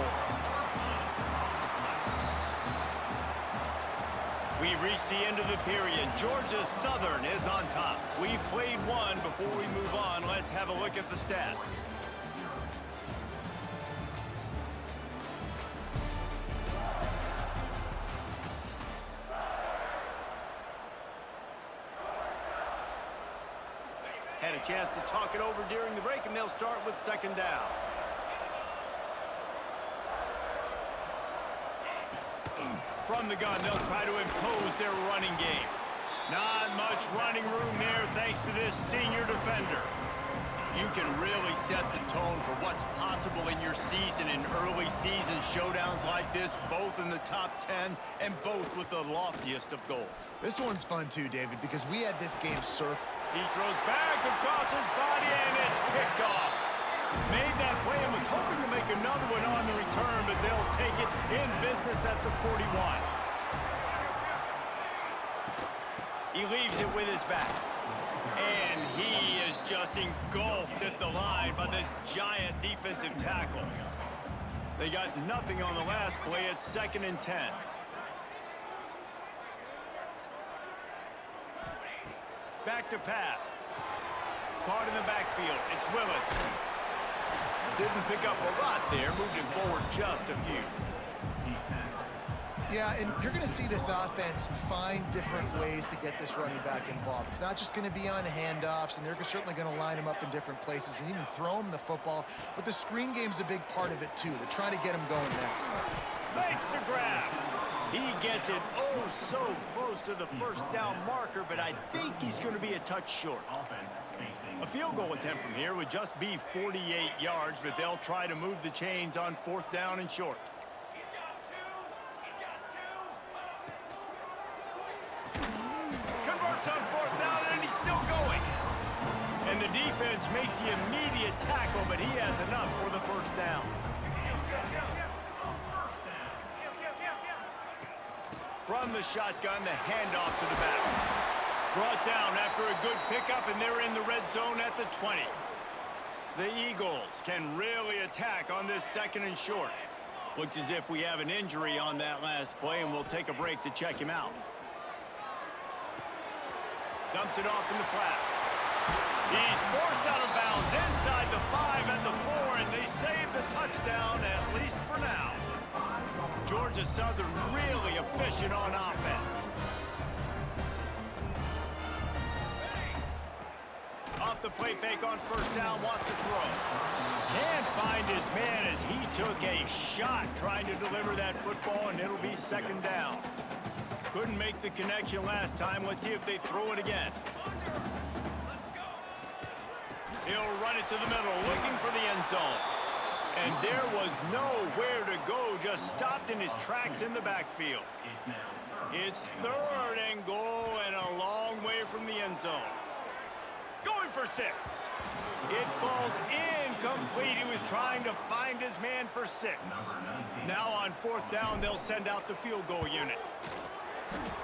Speaker 2: We've reached the end of the period. Georgia Southern is on top. We've played one. Before we move on, let's have a look at the stats. Had a chance to talk it over during the break, and they'll start with second down. From the gun, they'll try to impose their running game. Not much running room there thanks to this senior defender. You can really set the tone for what's possible in your season in early season showdowns like this, both in the top 10 and both with the loftiest of goals.
Speaker 4: This one's fun too, David, because we had this game circled.
Speaker 2: He throws back across his body, and it's picked off. Made that play and was hoping to make another one on the return, but they'll take it in business at the 41. He leaves it with his back. And he is just engulfed at the line by this giant defensive tackle. They got nothing on the last play. It's 2nd and 10. Back to pass. Caught in the backfield. It's Willis. Didn't pick up a lot there. Moved him forward just a few.
Speaker 4: Yeah, and you're going to see this offense find different ways to get this running back involved. It's not just going to be on handoffs, and they're certainly going to line him up in different places and even throw him the football. But the screen game's a big part of it, too. They're trying to get him going now.
Speaker 2: Makes the grab. He gets it oh so close to the first down marker, but I think he's going to be a touch short. A field goal attempt from here would just be 48 yards, but they'll try to move the chains on 4th down and short. Converts on 4th down, and he's still going. And the defense makes the immediate tackle, but he has enough for the first down. From the shotgun, the handoff to the back. Brought down after a good pickup, and they're in the red zone at the 20. The Eagles can really attack on this 2nd and short. Looks as if we have an injury on that last play, and we'll take a break to check him out. Dumps it off in the flats. He's forced out of bounds inside the 5 and the 4, and they save the touchdown, at least for now. Georgia Southern really efficient on offense. Off the play fake on first down, wants to throw. Can't find his man as he took a shot trying to deliver that football, and it'll be 2nd down. Couldn't make the connection last time. Let's see if they throw it again. He'll run it to the middle, looking for the end zone. And there was nowhere to go, just stopped in his tracks in the backfield. It's 3rd and goal and a long way from the end zone. Going for 6. It falls incomplete. He was trying to find his man for 6. Now on 4th down, they'll send out the field goal unit.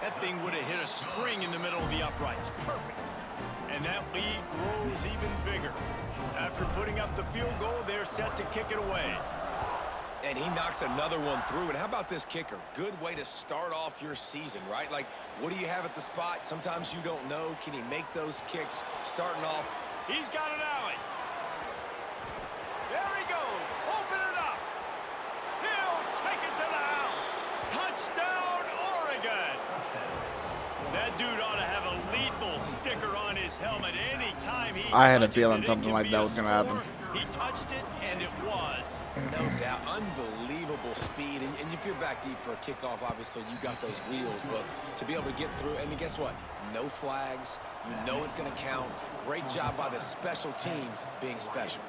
Speaker 2: That thing would have hit a string in the middle of the uprights. Perfect. And that lead grows even bigger. After putting up the field goal, they're set to kick it away.
Speaker 3: And he knocks another one through. And how about this kicker? Good way to start off your season, right? Like, what do you have at the spot? Sometimes you don't know. Can he make those kicks starting off?
Speaker 2: He's got an alley. There he goes. Open it up. He'll take it to the house. Touchdown, Oregon. That dude ought to have a lethal sticker on his helmet anytime he
Speaker 1: I had a feeling something like that was going to happen.
Speaker 2: He touched it, and it was.
Speaker 3: No doubt. Unbelievable speed. And if you're back deep for a kickoff, obviously, you got those wheels. But to be able to get through, and guess what? No flags. You know it's going to count. Great job by the special teams being special.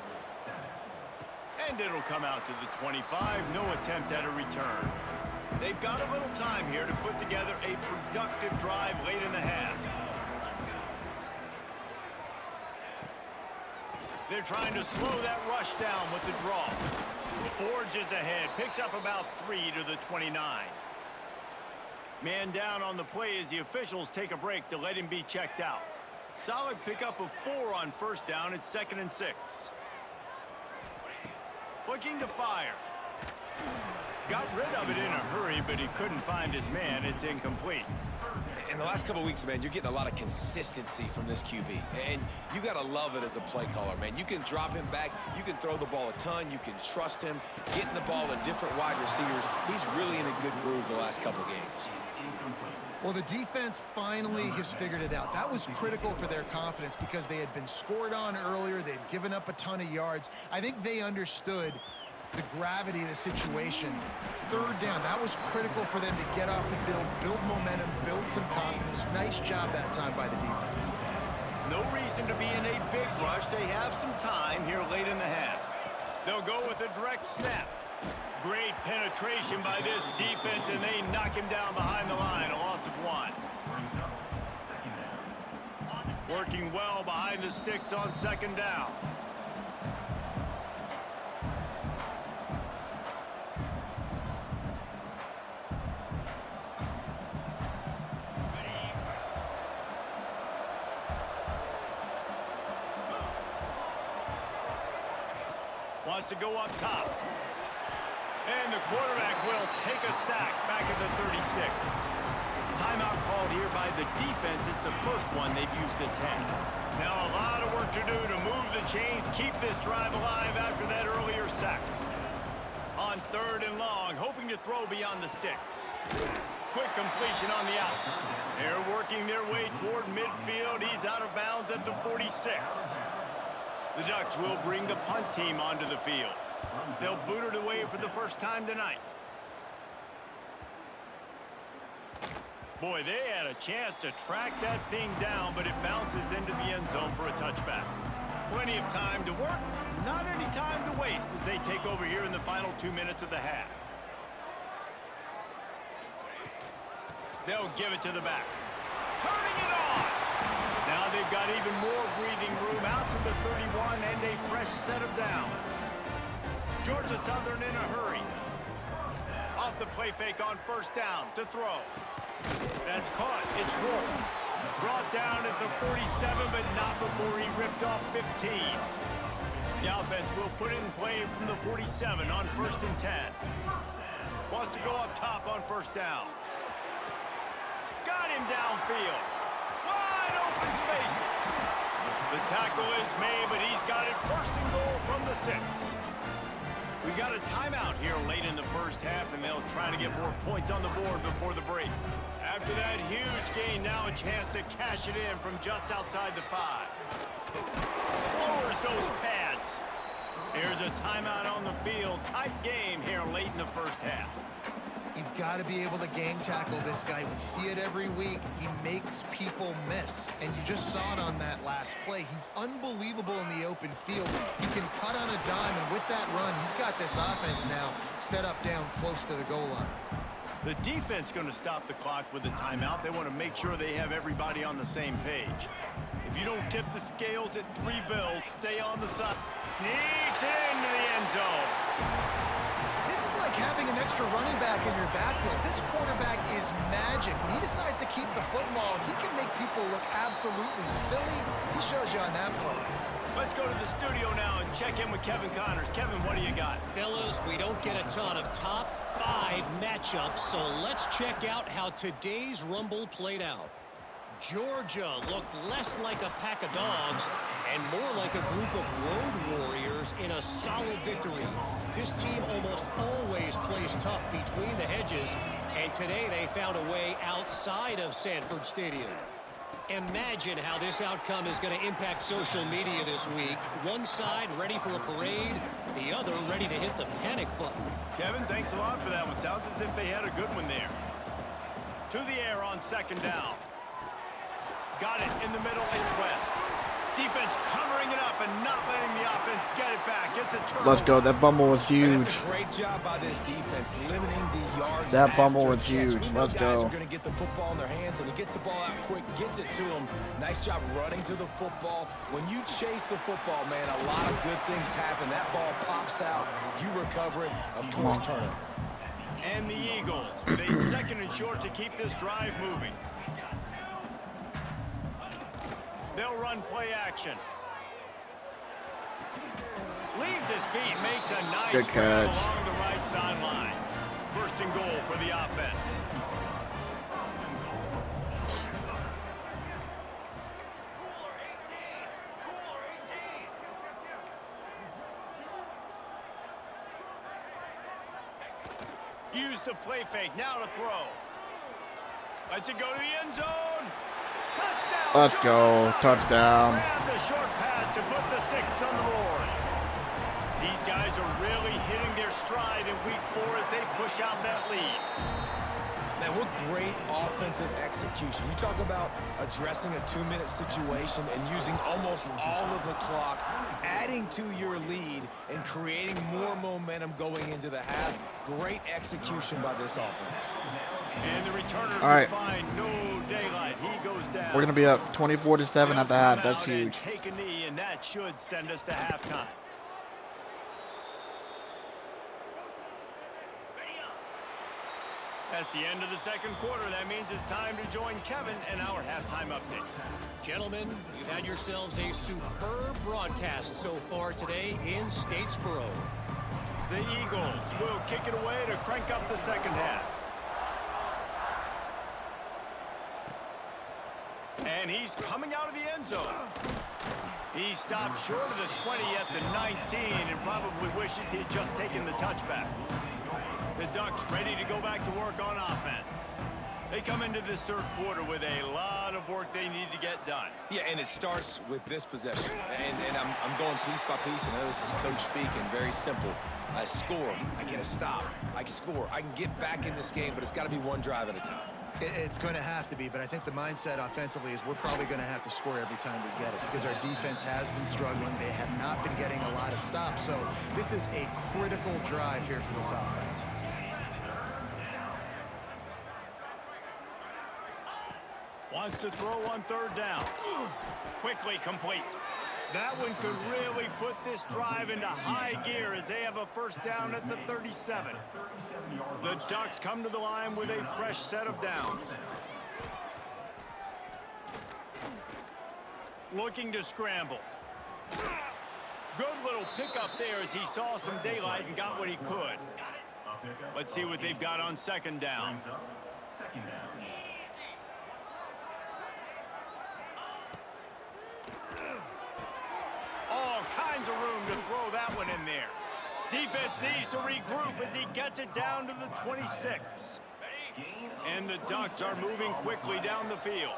Speaker 2: And it'll come out to the 25. No attempt at a return. They've got a little time here to put together a productive drive late in the half. They're trying to slow that rush down with the draw. Forges ahead, picks up about 3 to the 29. Man down on the play as the officials take a break to let him be checked out. Solid pickup of 4 on first down. It's 2nd and 6. Looking to fire. Got rid of it in a hurry, but he couldn't find his man. It's incomplete.
Speaker 3: In the last couple of weeks, man, you're getting a lot of consistency from this QB. And you got to love it as a play caller, man. You can drop him back. You can throw the ball a ton. You can trust him. Getting the ball to different wide receivers. He's really in a good groove the last couple games.
Speaker 4: Well, the defense finally has figured it out. That was critical for their confidence because they had been scored on earlier. They'd given up a ton of yards. I think they understood the gravity of the situation. 3rd down, that was critical for them to get off the field, build momentum, build some confidence. Nice job that time by the defense.
Speaker 2: No reason to be in a big rush. They have some time here late in the half. They'll go with a direct snap. Great penetration by this defense, and they knock him down behind the line. A loss of 1. Working well behind the sticks on 2nd down. Wants to go up top. And the quarterback will take a sack back at the 36. Timeout called here by the defense. It's the first one they've used this half. Now a lot of work to do to move the chains, keep this drive alive after that earlier sack. On 3rd and long, hoping to throw beyond the sticks. Quick completion on the out. They're working their way toward midfield. He's out of bounds at the 46. The Ducks will bring the punt team onto the field. They'll boot it away for the first time tonight. Boy, they had a chance to track that thing down, but it bounces into the end zone for a touchback. Plenty of time to work, not any time to waste as they take over here in the final 2 minutes of the half. They'll give it to the back. Turning it on! Now they've got even more breathing room out to the 31 and a fresh set of downs. Georgia Southern in a hurry. Off the play fake on 1st down to throw. That's caught. It's Wolf. Brought down at the 47, but not before he ripped off 15. The offense will put it in play from the 47 on 1st and 10. Wants to go up top on 1st down. Got him downfield. Wide open spaces. The tackle is made, but he's got it 1st and goal from the 6. We got a timeout here late in the first half, and they'll try to get more points on the board before the break. After that huge gain, now a chance to cash it in from just outside the 5. Lowers those pads. Here's a timeout on the field. Tight game here late in the first half.
Speaker 4: You've got to be able to gang tackle this guy. We see it every week. He makes people miss. And you just saw it on that last play. He's unbelievable in the open field. He can cut on a dime, and with that run, he's got this offense now set up down close to the goal line.
Speaker 2: The defense going to stop the clock with a timeout. They want to make sure they have everybody on the same page. If you don't tip the scales at 3 bills, stay on the side. Sneaks into the end zone.
Speaker 6: This is like
Speaker 4: like having an extra running back in your backfield. This quarterback is magic. When he decides to keep the football, he can make people look absolutely silly. He shows you on that play.
Speaker 2: Let's go to the studio now and check in with Kevin Connors. Kevin, what do you got?
Speaker 5: Fellas, we don't get a ton of top 5 matchups, so let's check out how today's Rumble played out. Georgia looked less like a pack of dogs and more like a group of road warriors in a solid victory. This team almost always plays tough between the hedges, and today they found a way outside of Sanford Stadium. Imagine how this outcome is going to impact social media this week. One side ready for a parade, the other ready to hit the panic button.
Speaker 2: Kevin, thanks a lot for that one. Sounds as if they had a good one there. To the air on second down. Got it in the middle. It's West. Defense covering it up and not letting the offense get it back. It's a turnover.
Speaker 1: Let's go. That bumble was huge.
Speaker 3: That's a great job by this defense, limiting the yards.
Speaker 1: That bumble was huge. Let's
Speaker 3: go. Guys
Speaker 1: go.
Speaker 3: are going to get the football in their hands, and he gets the ball out quick, gets it to him. Nice job running to the football. When you chase the football, man, a lot of good things happen. That ball pops out. You recover it. Of course, turnover.
Speaker 2: And the Eagles with a second and short to keep this drive moving. They'll run play action. Leaves his feet, makes a nice
Speaker 1: good
Speaker 2: grab
Speaker 1: catch
Speaker 2: along the right sideline. First and goal for the offense. Use the play fake, now to throw. Lets it go to the end zone. Touchdown!
Speaker 1: Let's go. Touchdown.
Speaker 2: Grab the short pass to put the 6 on the board. These guys are really hitting their stride in week 4 as they push out that lead.
Speaker 3: Man, what great offensive execution. You talk about addressing a 2-minute situation and using almost all of the clock, adding to your lead and creating more momentum going into the half. Great execution by this offense.
Speaker 2: And the returner
Speaker 1: right.
Speaker 2: find no daylight. He goes down.
Speaker 1: We're going to be up 24-7 at the half. That's huge.
Speaker 2: Take a knee, and that should send us to halftime. That's the end of the second quarter. That means it's time to join Kevin and our halftime update.
Speaker 5: Gentlemen, you've had yourselves a superb broadcast so far today in Statesboro.
Speaker 2: The Eagles will kick it away to crank up the second half. And he's coming out of the end zone. He stopped short of the 20 at the 19 and probably wishes he had just taken the touchback. The Ducks ready to go back to work on offense. They come into this third quarter with a lot of work they need to get done.
Speaker 3: Yeah, and it starts with this possession. And I'm going piece by piece. I know this is coach speaking. Very simple. I score. I get a stop. I score. I can get back in this game, but it's got to be one drive at a time.
Speaker 4: It's going to have to be, but I think the mindset offensively is we're probably going to have to score every time we get it because our defense has been struggling. They have not been getting a lot of stops, so this is a critical drive here for this offense.
Speaker 2: Wants to throw on third down. Quickly complete. That one could really put this drive into high gear as they have a first down at the 37. The Ducks come to the line with a fresh set of downs. Looking to scramble. Good little pickup there as he saw some daylight and got what he could. Let's see what they've got on second down. All kinds of room to throw that one in there. Defense needs to regroup as he gets it down to the 26. And the Ducks are moving quickly down the field.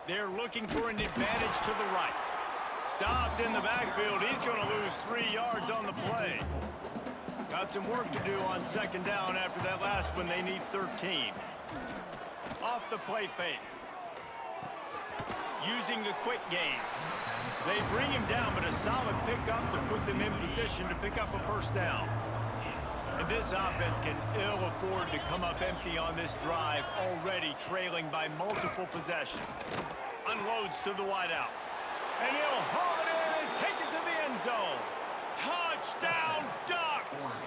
Speaker 2: They're looking for an advantage to the right. Stopped in the backfield. He's going to lose 3 yards on the play. Got some work to do on second down after that last one. They need 13. Off the play fake. Using the quick game. They bring him down, but a solid pickup to put them in position to pick up a first down. And this offense can ill afford to come up empty on this drive, already trailing by multiple possessions. Unloads to the wideout. And he'll haul it in and take it to the end zone. Touchdown Ducks!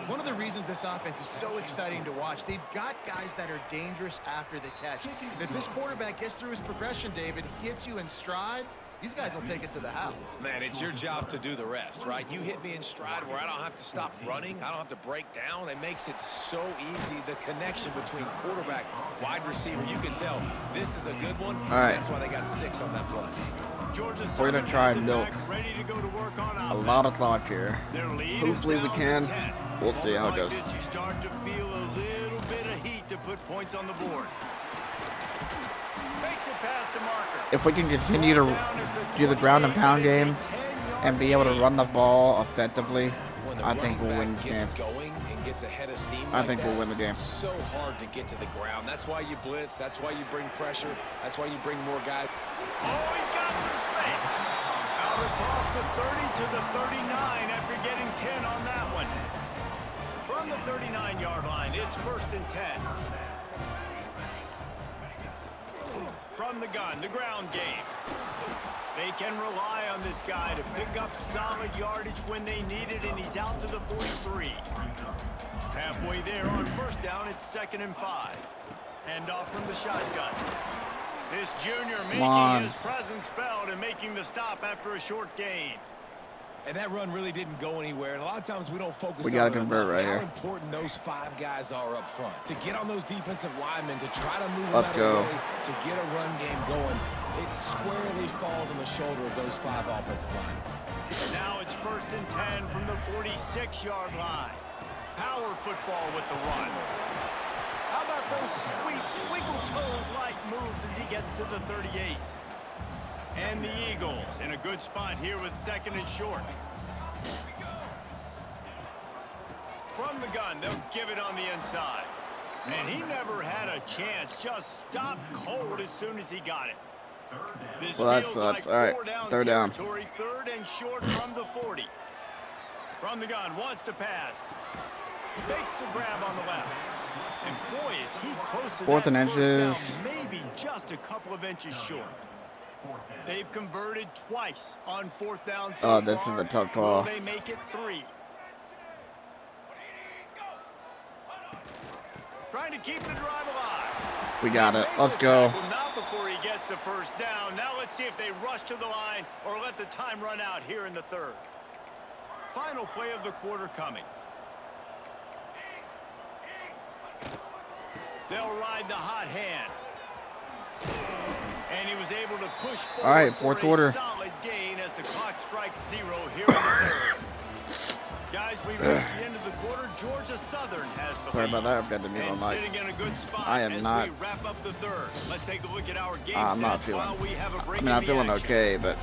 Speaker 4: One of the reasons this offense is so exciting to watch, they've got guys that are dangerous after the catch. And if this quarterback gets through his progression, David, hits you in stride, these guys will take it to the house.
Speaker 3: Man, it's your job to do the rest, right? You hit me in stride where I don't have to stop running. I don't have to break down. It makes it so easy. The connection between quarterback, wide receiver, you can tell this is a good one.
Speaker 1: All right.
Speaker 3: That's why they got 6 on that play.
Speaker 1: We're going to try and milk a lot of clock here. Hopefully we can. We'll see how it goes.
Speaker 2: You start to feel a little bit of heat to put points on the board. Makes it past the marker.
Speaker 1: If we can continue to do the ground and pound game and be able to run the ball effectively, I think we'll win this game. I think we'll win the game.
Speaker 3: So hard to get to the ground. That's why you blitz. That's why you bring pressure. That's why you bring more guys.
Speaker 2: Oh, he's got some space. Out across the 30 to the 39 after getting 10 on that one. From the 39-yard line, it's 1st and 10. From the gun, the ground game. They can rely on this guy to pick up solid yardage when they need it, and he's out to the 43. Halfway there on 1st down, it's 2nd and 5. Hand off from the shotgun. This junior making his presence felt and making the stop after a short gain.
Speaker 3: And that run really didn't go anywhere. And a lot of times we don't focus on
Speaker 1: gotta convert right
Speaker 3: how
Speaker 1: here.
Speaker 3: important those 5 guys are up front. To get on those defensive linemen, to try to move
Speaker 1: Let's
Speaker 3: them out of
Speaker 1: go.
Speaker 3: the way, to get a run game going, it squarely falls on the shoulder of those 5 offensive linemen.
Speaker 2: Now it's 1st and 10 from the 46-yard line. Power football with the run. How about those sweet twinkle toes-like moves as he gets to the 38? And the Eagles in a good spot here with 2nd and short. From the gun, they'll give it on the inside. And he never had a chance, just stopped cold as soon as he got it. This
Speaker 1: Well,
Speaker 2: feels
Speaker 1: that's
Speaker 2: like
Speaker 1: all right.
Speaker 2: 4 down
Speaker 1: 3rd down.
Speaker 2: territory, 3rd and short from the 40. From the gun, wants to pass. Makes the grab on the left. And boy, is he close to
Speaker 1: 4th
Speaker 2: that
Speaker 1: and
Speaker 2: first
Speaker 1: inches.
Speaker 2: down, maybe just a couple of inches short. They've converted twice on 4th down so
Speaker 1: Oh, this
Speaker 2: far.
Speaker 1: is a tough
Speaker 2: Will
Speaker 1: call.
Speaker 2: they make it 3? Trying to keep the drive alive.
Speaker 1: We got it.
Speaker 2: Make
Speaker 1: Let's
Speaker 2: the
Speaker 1: go.
Speaker 2: tackle, not before he gets the 1st down. Now let's see if they rush to the line or let the time run out here in the 3rd. Final play of the quarter coming. They'll ride the hot hand. And he was able to push forward.
Speaker 1: All right, 4th
Speaker 2: for
Speaker 1: quarter.
Speaker 2: a solid gain as the clock strikes 0 here in the 3rd. Guys, we reached the end of the quarter. Georgia Southern has the
Speaker 1: Sorry
Speaker 2: lead.
Speaker 1: about that. I've got the mute on
Speaker 2: And
Speaker 1: mic.
Speaker 2: sitting in a good spot
Speaker 1: I am
Speaker 2: as
Speaker 1: not-
Speaker 2: we wrap up the 3rd. Let's take a look at our game
Speaker 1: I'm not
Speaker 2: stats
Speaker 1: feeling.
Speaker 2: while we have a break
Speaker 1: I mean,
Speaker 2: in
Speaker 1: I'm
Speaker 2: the
Speaker 1: feeling
Speaker 2: action.
Speaker 1: okay, but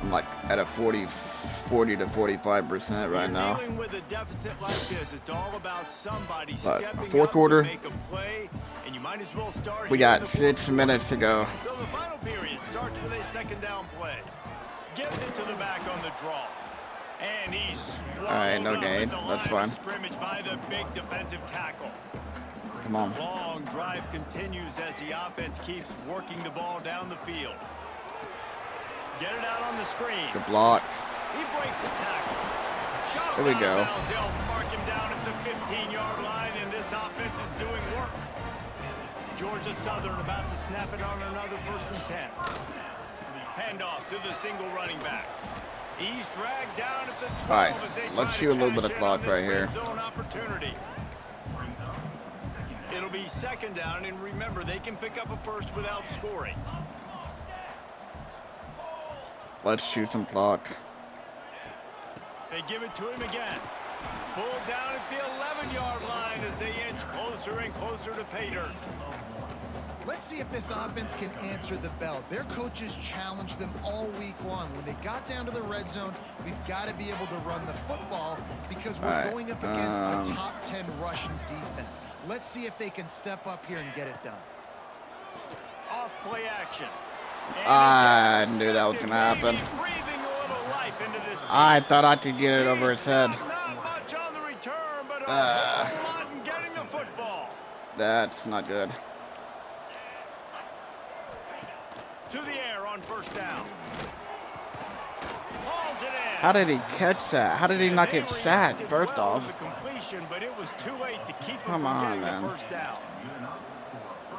Speaker 1: I'm like at a 40 to 45% right
Speaker 2: When
Speaker 1: now.
Speaker 2: dealing with a deficit like this, it's all about somebody
Speaker 1: But
Speaker 2: stepping
Speaker 1: 4th
Speaker 2: up
Speaker 1: quarter,
Speaker 2: to make a play, and you might as well start
Speaker 1: we
Speaker 2: here in
Speaker 1: got
Speaker 2: the
Speaker 1: 6
Speaker 2: 4th
Speaker 1: minutes to go.
Speaker 2: So the final period starts with a 2nd down play. Gives it to the back on the draw. And he's
Speaker 1: All right, no
Speaker 2: swallowed up
Speaker 1: gain.
Speaker 2: at the
Speaker 1: That's
Speaker 2: line
Speaker 1: fine.
Speaker 2: of scrimmage by the big defensive tackle.
Speaker 1: Come on.
Speaker 2: Long drive continues as the offense keeps working the ball down the field. Get it out on the screen.
Speaker 1: Good blocks.
Speaker 2: He breaks a tackle. Shot
Speaker 1: There we
Speaker 2: out of
Speaker 1: go.
Speaker 2: bounds. They'll mark him down at the 15-yard line, and this offense is doing work. Georgia Southern about to snap it on another 1st and 10. Handoff to the single running back. He's dragged down at the 12
Speaker 1: All right,
Speaker 2: as they
Speaker 1: let's
Speaker 2: try
Speaker 1: shoot
Speaker 2: to
Speaker 1: a little
Speaker 2: cash
Speaker 1: bit of
Speaker 2: in
Speaker 1: clock
Speaker 2: on this
Speaker 1: right here.
Speaker 2: red zone opportunity. It'll be 2nd down, and remember, they can pick up a 1st without scoring.
Speaker 1: Let's shoot some clock.
Speaker 2: They give it to him again. Pulled down at the 11-yard line as they inch closer and closer to pay dirt.
Speaker 4: Let's see if this offense can answer the bell. Their coaches challenged them all week long. When they got down to the red zone, we've got to be able to run the football because we're
Speaker 1: All right,
Speaker 4: going up against a top 10 rushing defense. Let's see if they can step up here and get it done.
Speaker 2: Off play action.
Speaker 1: I knew that was going to happen.
Speaker 2: Breathing a little life into this team.
Speaker 1: I thought I could get it over his head.
Speaker 2: Not much on the return, but a whole lot in getting the football.
Speaker 1: That's not good.
Speaker 2: To the air on 1st down. drills it in.
Speaker 1: How did he catch that? How did he
Speaker 2: And
Speaker 1: not
Speaker 2: they
Speaker 1: get sacked,
Speaker 2: reacted
Speaker 1: first
Speaker 2: well
Speaker 1: off?
Speaker 2: with the completion, but it was too late to keep him
Speaker 1: Come
Speaker 2: from
Speaker 1: on,
Speaker 2: getting
Speaker 1: man.
Speaker 2: the first down.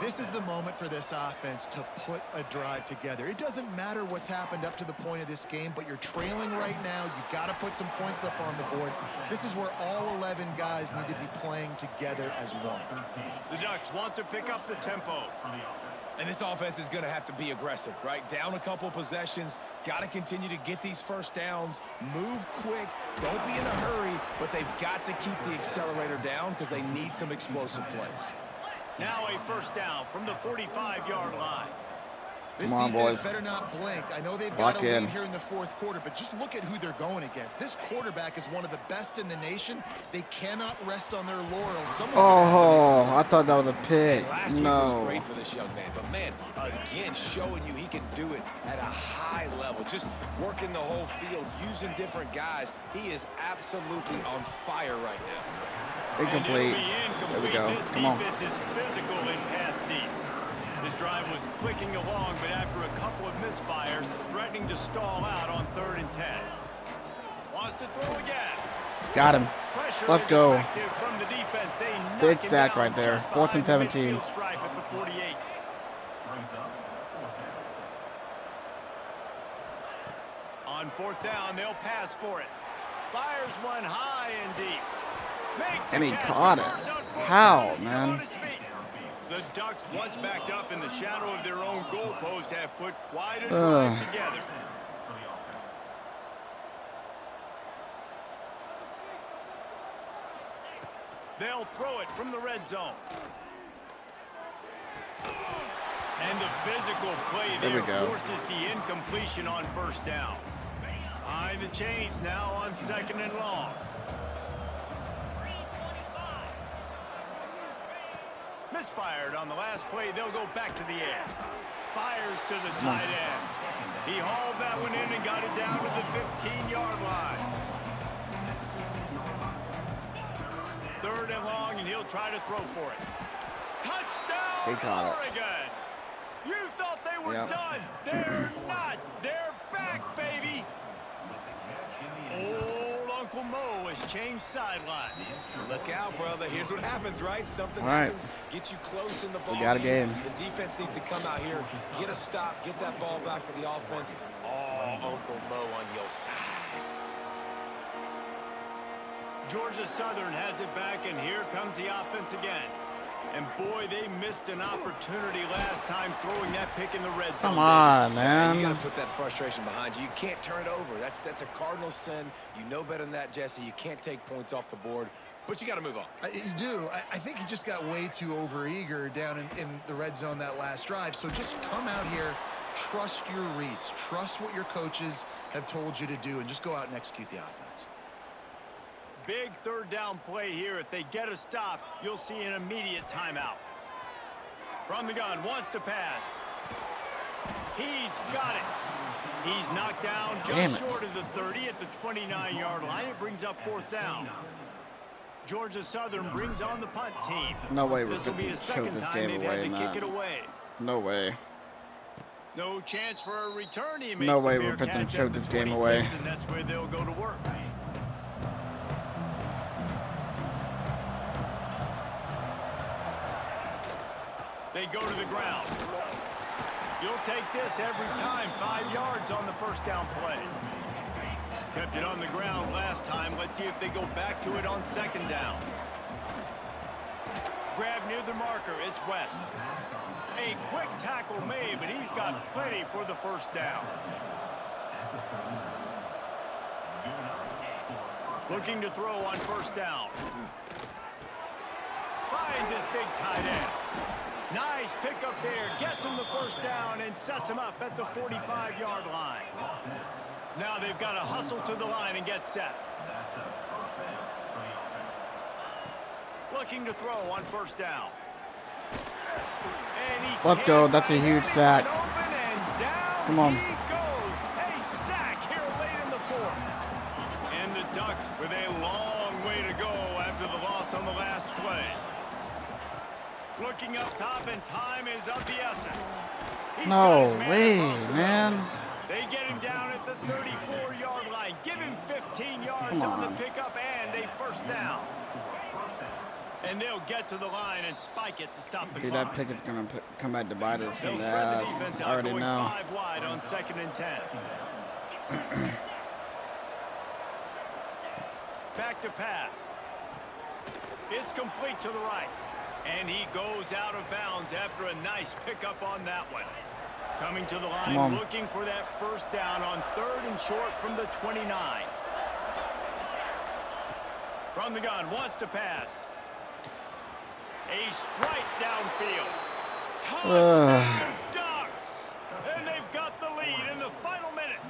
Speaker 4: This is the moment for this offense to put a drive together. It doesn't matter what's happened up to the point of this game, but you're trailing right now. You've got to put some points up on the board. This is where all 11 guys need to be playing together as one.
Speaker 2: The Ducks want to pick up the tempo.
Speaker 3: And this offense is going to have to be aggressive, right? Down a couple possessions, got to continue to get these first downs, move quick, don't be in a hurry, but they've got to keep the accelerator down because they need some explosive plays.
Speaker 2: Now a first down from the 45-yard line.
Speaker 4: This
Speaker 1: Come on,
Speaker 4: defense
Speaker 1: boys.
Speaker 4: better not blink. I know they've
Speaker 1: Lock
Speaker 4: got a lead
Speaker 1: in.
Speaker 4: here in the fourth quarter, but just look at who they're going against. This quarterback is one of the best in the nation. They cannot rest on their laurels. Someone's gonna have to make
Speaker 1: Oh, I thought that was a pick.
Speaker 3: Last week was
Speaker 1: No.
Speaker 3: great for this young man, but man, again, showing you he can do it at a high level. Just working the whole field, using different guys. He is absolutely on fire right now.
Speaker 1: Incomplete.
Speaker 2: And it'll be
Speaker 1: There we
Speaker 2: incomplete.
Speaker 1: go.
Speaker 2: This
Speaker 1: Come on.
Speaker 2: defense is physical in pass deep. This drive was clicking along, but after a couple of misfires, threatening to stall out on 3rd and 10. Wants to throw again.
Speaker 1: Got him.
Speaker 2: Pressure
Speaker 1: Let's
Speaker 2: is
Speaker 1: go.
Speaker 2: effective from the defense. They knock
Speaker 1: Big
Speaker 2: him
Speaker 1: sack
Speaker 2: down
Speaker 1: right there.
Speaker 2: just
Speaker 1: 4th and
Speaker 2: behind the
Speaker 1: 17.
Speaker 2: midfield stripe at the 48. On 4th down, they'll pass for it. Fires one high and deep. Makes
Speaker 1: And
Speaker 2: the
Speaker 1: he
Speaker 2: catch.
Speaker 1: caught it.
Speaker 2: Converts on 4th
Speaker 1: How,
Speaker 2: down, is still
Speaker 1: man?
Speaker 2: on his feet. The Ducks, once backed up in the shadow of their own goalpost, have put quite a drive together. They'll throw it from the red zone. And the physical play
Speaker 1: There we
Speaker 2: there
Speaker 1: go.
Speaker 2: forces the incompletion on 1st down. Behind the chains now on 2nd and long. Misfired on the last play. They'll go back to the end. Fires to the tight end. He hauled that one in and got it down to the 15-yard line. 3rd and long, and he'll try to throw for it.
Speaker 1: He
Speaker 2: Touchdown,
Speaker 1: caught it.
Speaker 2: Oregon! You thought they were
Speaker 1: Yep.
Speaker 2: done. They're not. They're back, baby. Old Uncle Mo has changed sidelines.
Speaker 3: Look out, brother. Here's what happens, right? Something
Speaker 1: All right.
Speaker 3: happens, get you close in the ball
Speaker 1: got a game.
Speaker 3: The defense needs to come out here, get a stop, get that ball back to the offense. Oh, Uncle Mo on your side.
Speaker 2: Georgia Southern has it back, and here comes the offense again. And boy, they missed an opportunity last time throwing that pick in the red zone.
Speaker 1: Come on,
Speaker 3: You
Speaker 1: man.
Speaker 3: got to put that frustration behind you. You can't turn it over. That's a Cardinal sin. You know better than that, Jesse. You can't take points off the board, but you got to move on.
Speaker 4: You do. I think he just got way too overeager down in the red zone that last drive. So just come out here, trust your reads, trust what your coaches have told you to do, and just go out and execute the offense.
Speaker 2: Big 3rd down play here. If they get a stop, you'll see an immediate timeout. From the gun, wants to pass. He's got it. He's knocked down just short of the 30 at the 29-yard line. It brings up 4th down. Georgia Southern brings on the punt team.
Speaker 1: No way we're
Speaker 2: This will be
Speaker 1: going
Speaker 2: the
Speaker 1: to choke
Speaker 2: second
Speaker 1: this
Speaker 2: time
Speaker 1: game
Speaker 2: they've had
Speaker 1: away,
Speaker 2: to
Speaker 1: man.
Speaker 2: kick it away.
Speaker 1: No way.
Speaker 2: No chance for a return. He makes
Speaker 1: No
Speaker 2: the
Speaker 1: way
Speaker 2: fair
Speaker 1: we're fit to
Speaker 2: catch
Speaker 1: choke
Speaker 2: at the
Speaker 1: this game
Speaker 2: 26,
Speaker 1: away.
Speaker 2: and that's where they'll go to work. They go to the ground. You'll take this every time. 5 yards on the 1st down play. Kept it on the ground last time. Let's see if they go back to it on 2nd down. Grab near the marker. It's West. A quick tackle made, but he's got plenty for the 1st down. Looking to throw on 1st down. Finds his big tight end. Nice pick up there. Gets him the 1st down and sets him up at the 45-yard line. Now they've got to hustle to the line and get set. Looking to throw on 1st down. And he
Speaker 1: Let's go.
Speaker 2: can't
Speaker 1: That's a
Speaker 2: find
Speaker 1: huge
Speaker 2: anyone
Speaker 1: sack.
Speaker 2: open, and down
Speaker 1: Come on.
Speaker 2: he goes. A sack here late in the 4th. And the Ducks with a long way to go after the loss on the last play. Looking up top, and time is of the essence. He's got
Speaker 1: No
Speaker 2: his man
Speaker 1: way,
Speaker 2: across the
Speaker 1: man.
Speaker 2: middle. They get him down at the 34-yard line. line. Give him 15 yards on the pickup and a first down. And they'll get to the line and spike it to stop the
Speaker 1: Dude,
Speaker 2: clock.
Speaker 1: that Pickett's going to come back to bite us.
Speaker 2: They'll spread the defense out, going 5 wide on 2nd and 10. Back to pass. It's complete to the right. And he goes out of bounds after a nice pickup on that one. Coming to the line, looking for that first down on 3rd and short from the 29. From the gun, wants to pass. A strike downfield. Touchdown Ducks! And they've got the lead in the final minute.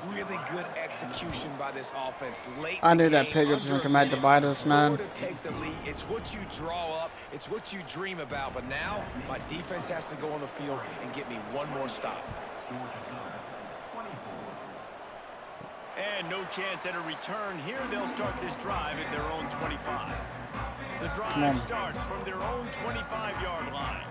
Speaker 3: Really good execution by this offense late.
Speaker 1: I knew that Pickett was going to come back to bite us, man.
Speaker 3: To take the lead. It's what you draw up. It's what you dream about. But now my defense has to go on the field and get me one more stop.
Speaker 2: And no chance at a return here. They'll start this drive at their own 25. The drive starts from their own 25-yard line.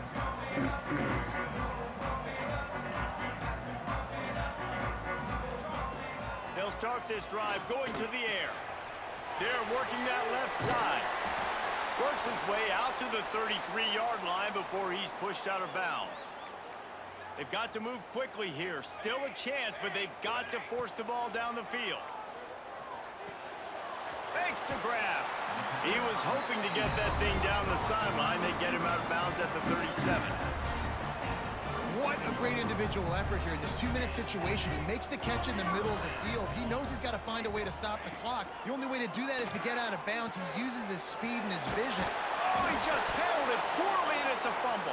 Speaker 2: They'll start this drive going to the air. They're working that left side. Works his way out to the 33-yard line before he's pushed out of bounds. They've got to move quickly here. Still a chance, but they've got to force the ball down the field. Thanks to grab. He was hoping to get that thing down the sideline. They get him out of bounds at the 37.
Speaker 4: What a great individual effort here in this 2-minute situation. He makes the catch in the middle of the field. He knows he's got to find a way to stop the clock. The only way to do that is to get out of bounds. He uses his speed and his vision.
Speaker 2: Oh, he just handled it poorly, and it's a fumble.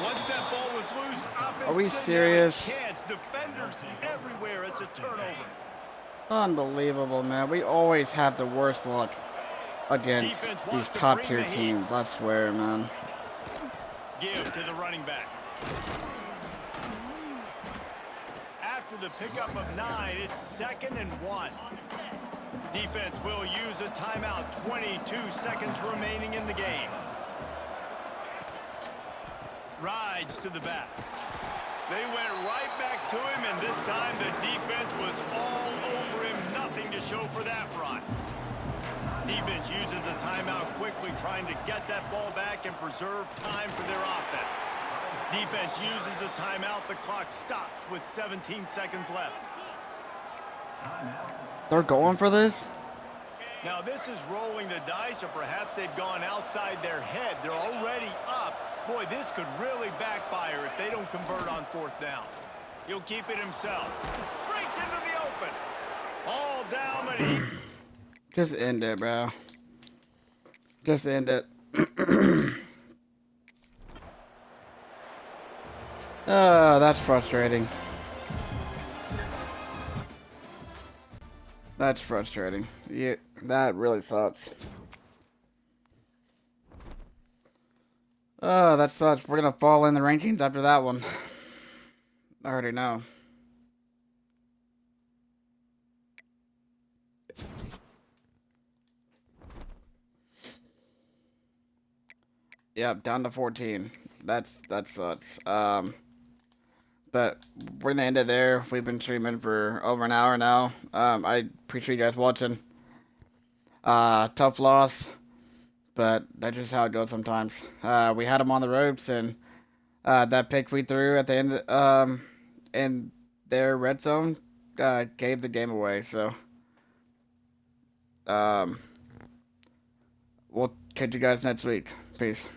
Speaker 2: Once that ball was loose, offense
Speaker 1: Are we
Speaker 2: didn't
Speaker 1: serious?
Speaker 2: have a chance. Defenders everywhere. It's a turnover.
Speaker 1: Unbelievable, man. We always have the worst luck against these top-tier teams. I swear, man.
Speaker 2: Give to the running back. After the pickup of 9, it's 2nd and 1. Defense will use a timeout. 22 seconds remaining in the game. Rides to the back. They went right back to him, and this time the defense was all over him. Nothing to show for that run. Defense uses a timeout quickly, trying to get that ball back and preserve time for their offense. Defense uses a timeout. The clock stops with 17 seconds left.
Speaker 1: They're going for this?
Speaker 2: Now this is rolling the dice, or perhaps they've gone outside their head. They're already up. Boy, this could really backfire if they don't convert on 4th down. He'll keep it himself. Breaks into the open. All down, but he...
Speaker 1: Just end it, bro. Just end it. Oh, that's frustrating. That's frustrating. Yeah, that really sucks. Oh, that sucks. We're gonna fall in the rankings after that one. I already know. Yep, down to 14. That sucks. But we're gonna end it there. We've been streaming for over an hour now. I appreciate you guys watching. Tough loss, but that's just how it goes sometimes. We had them on the ropes, and that pick we threw at the end in their red zone gave the game away. So we'll catch you guys next week. Peace.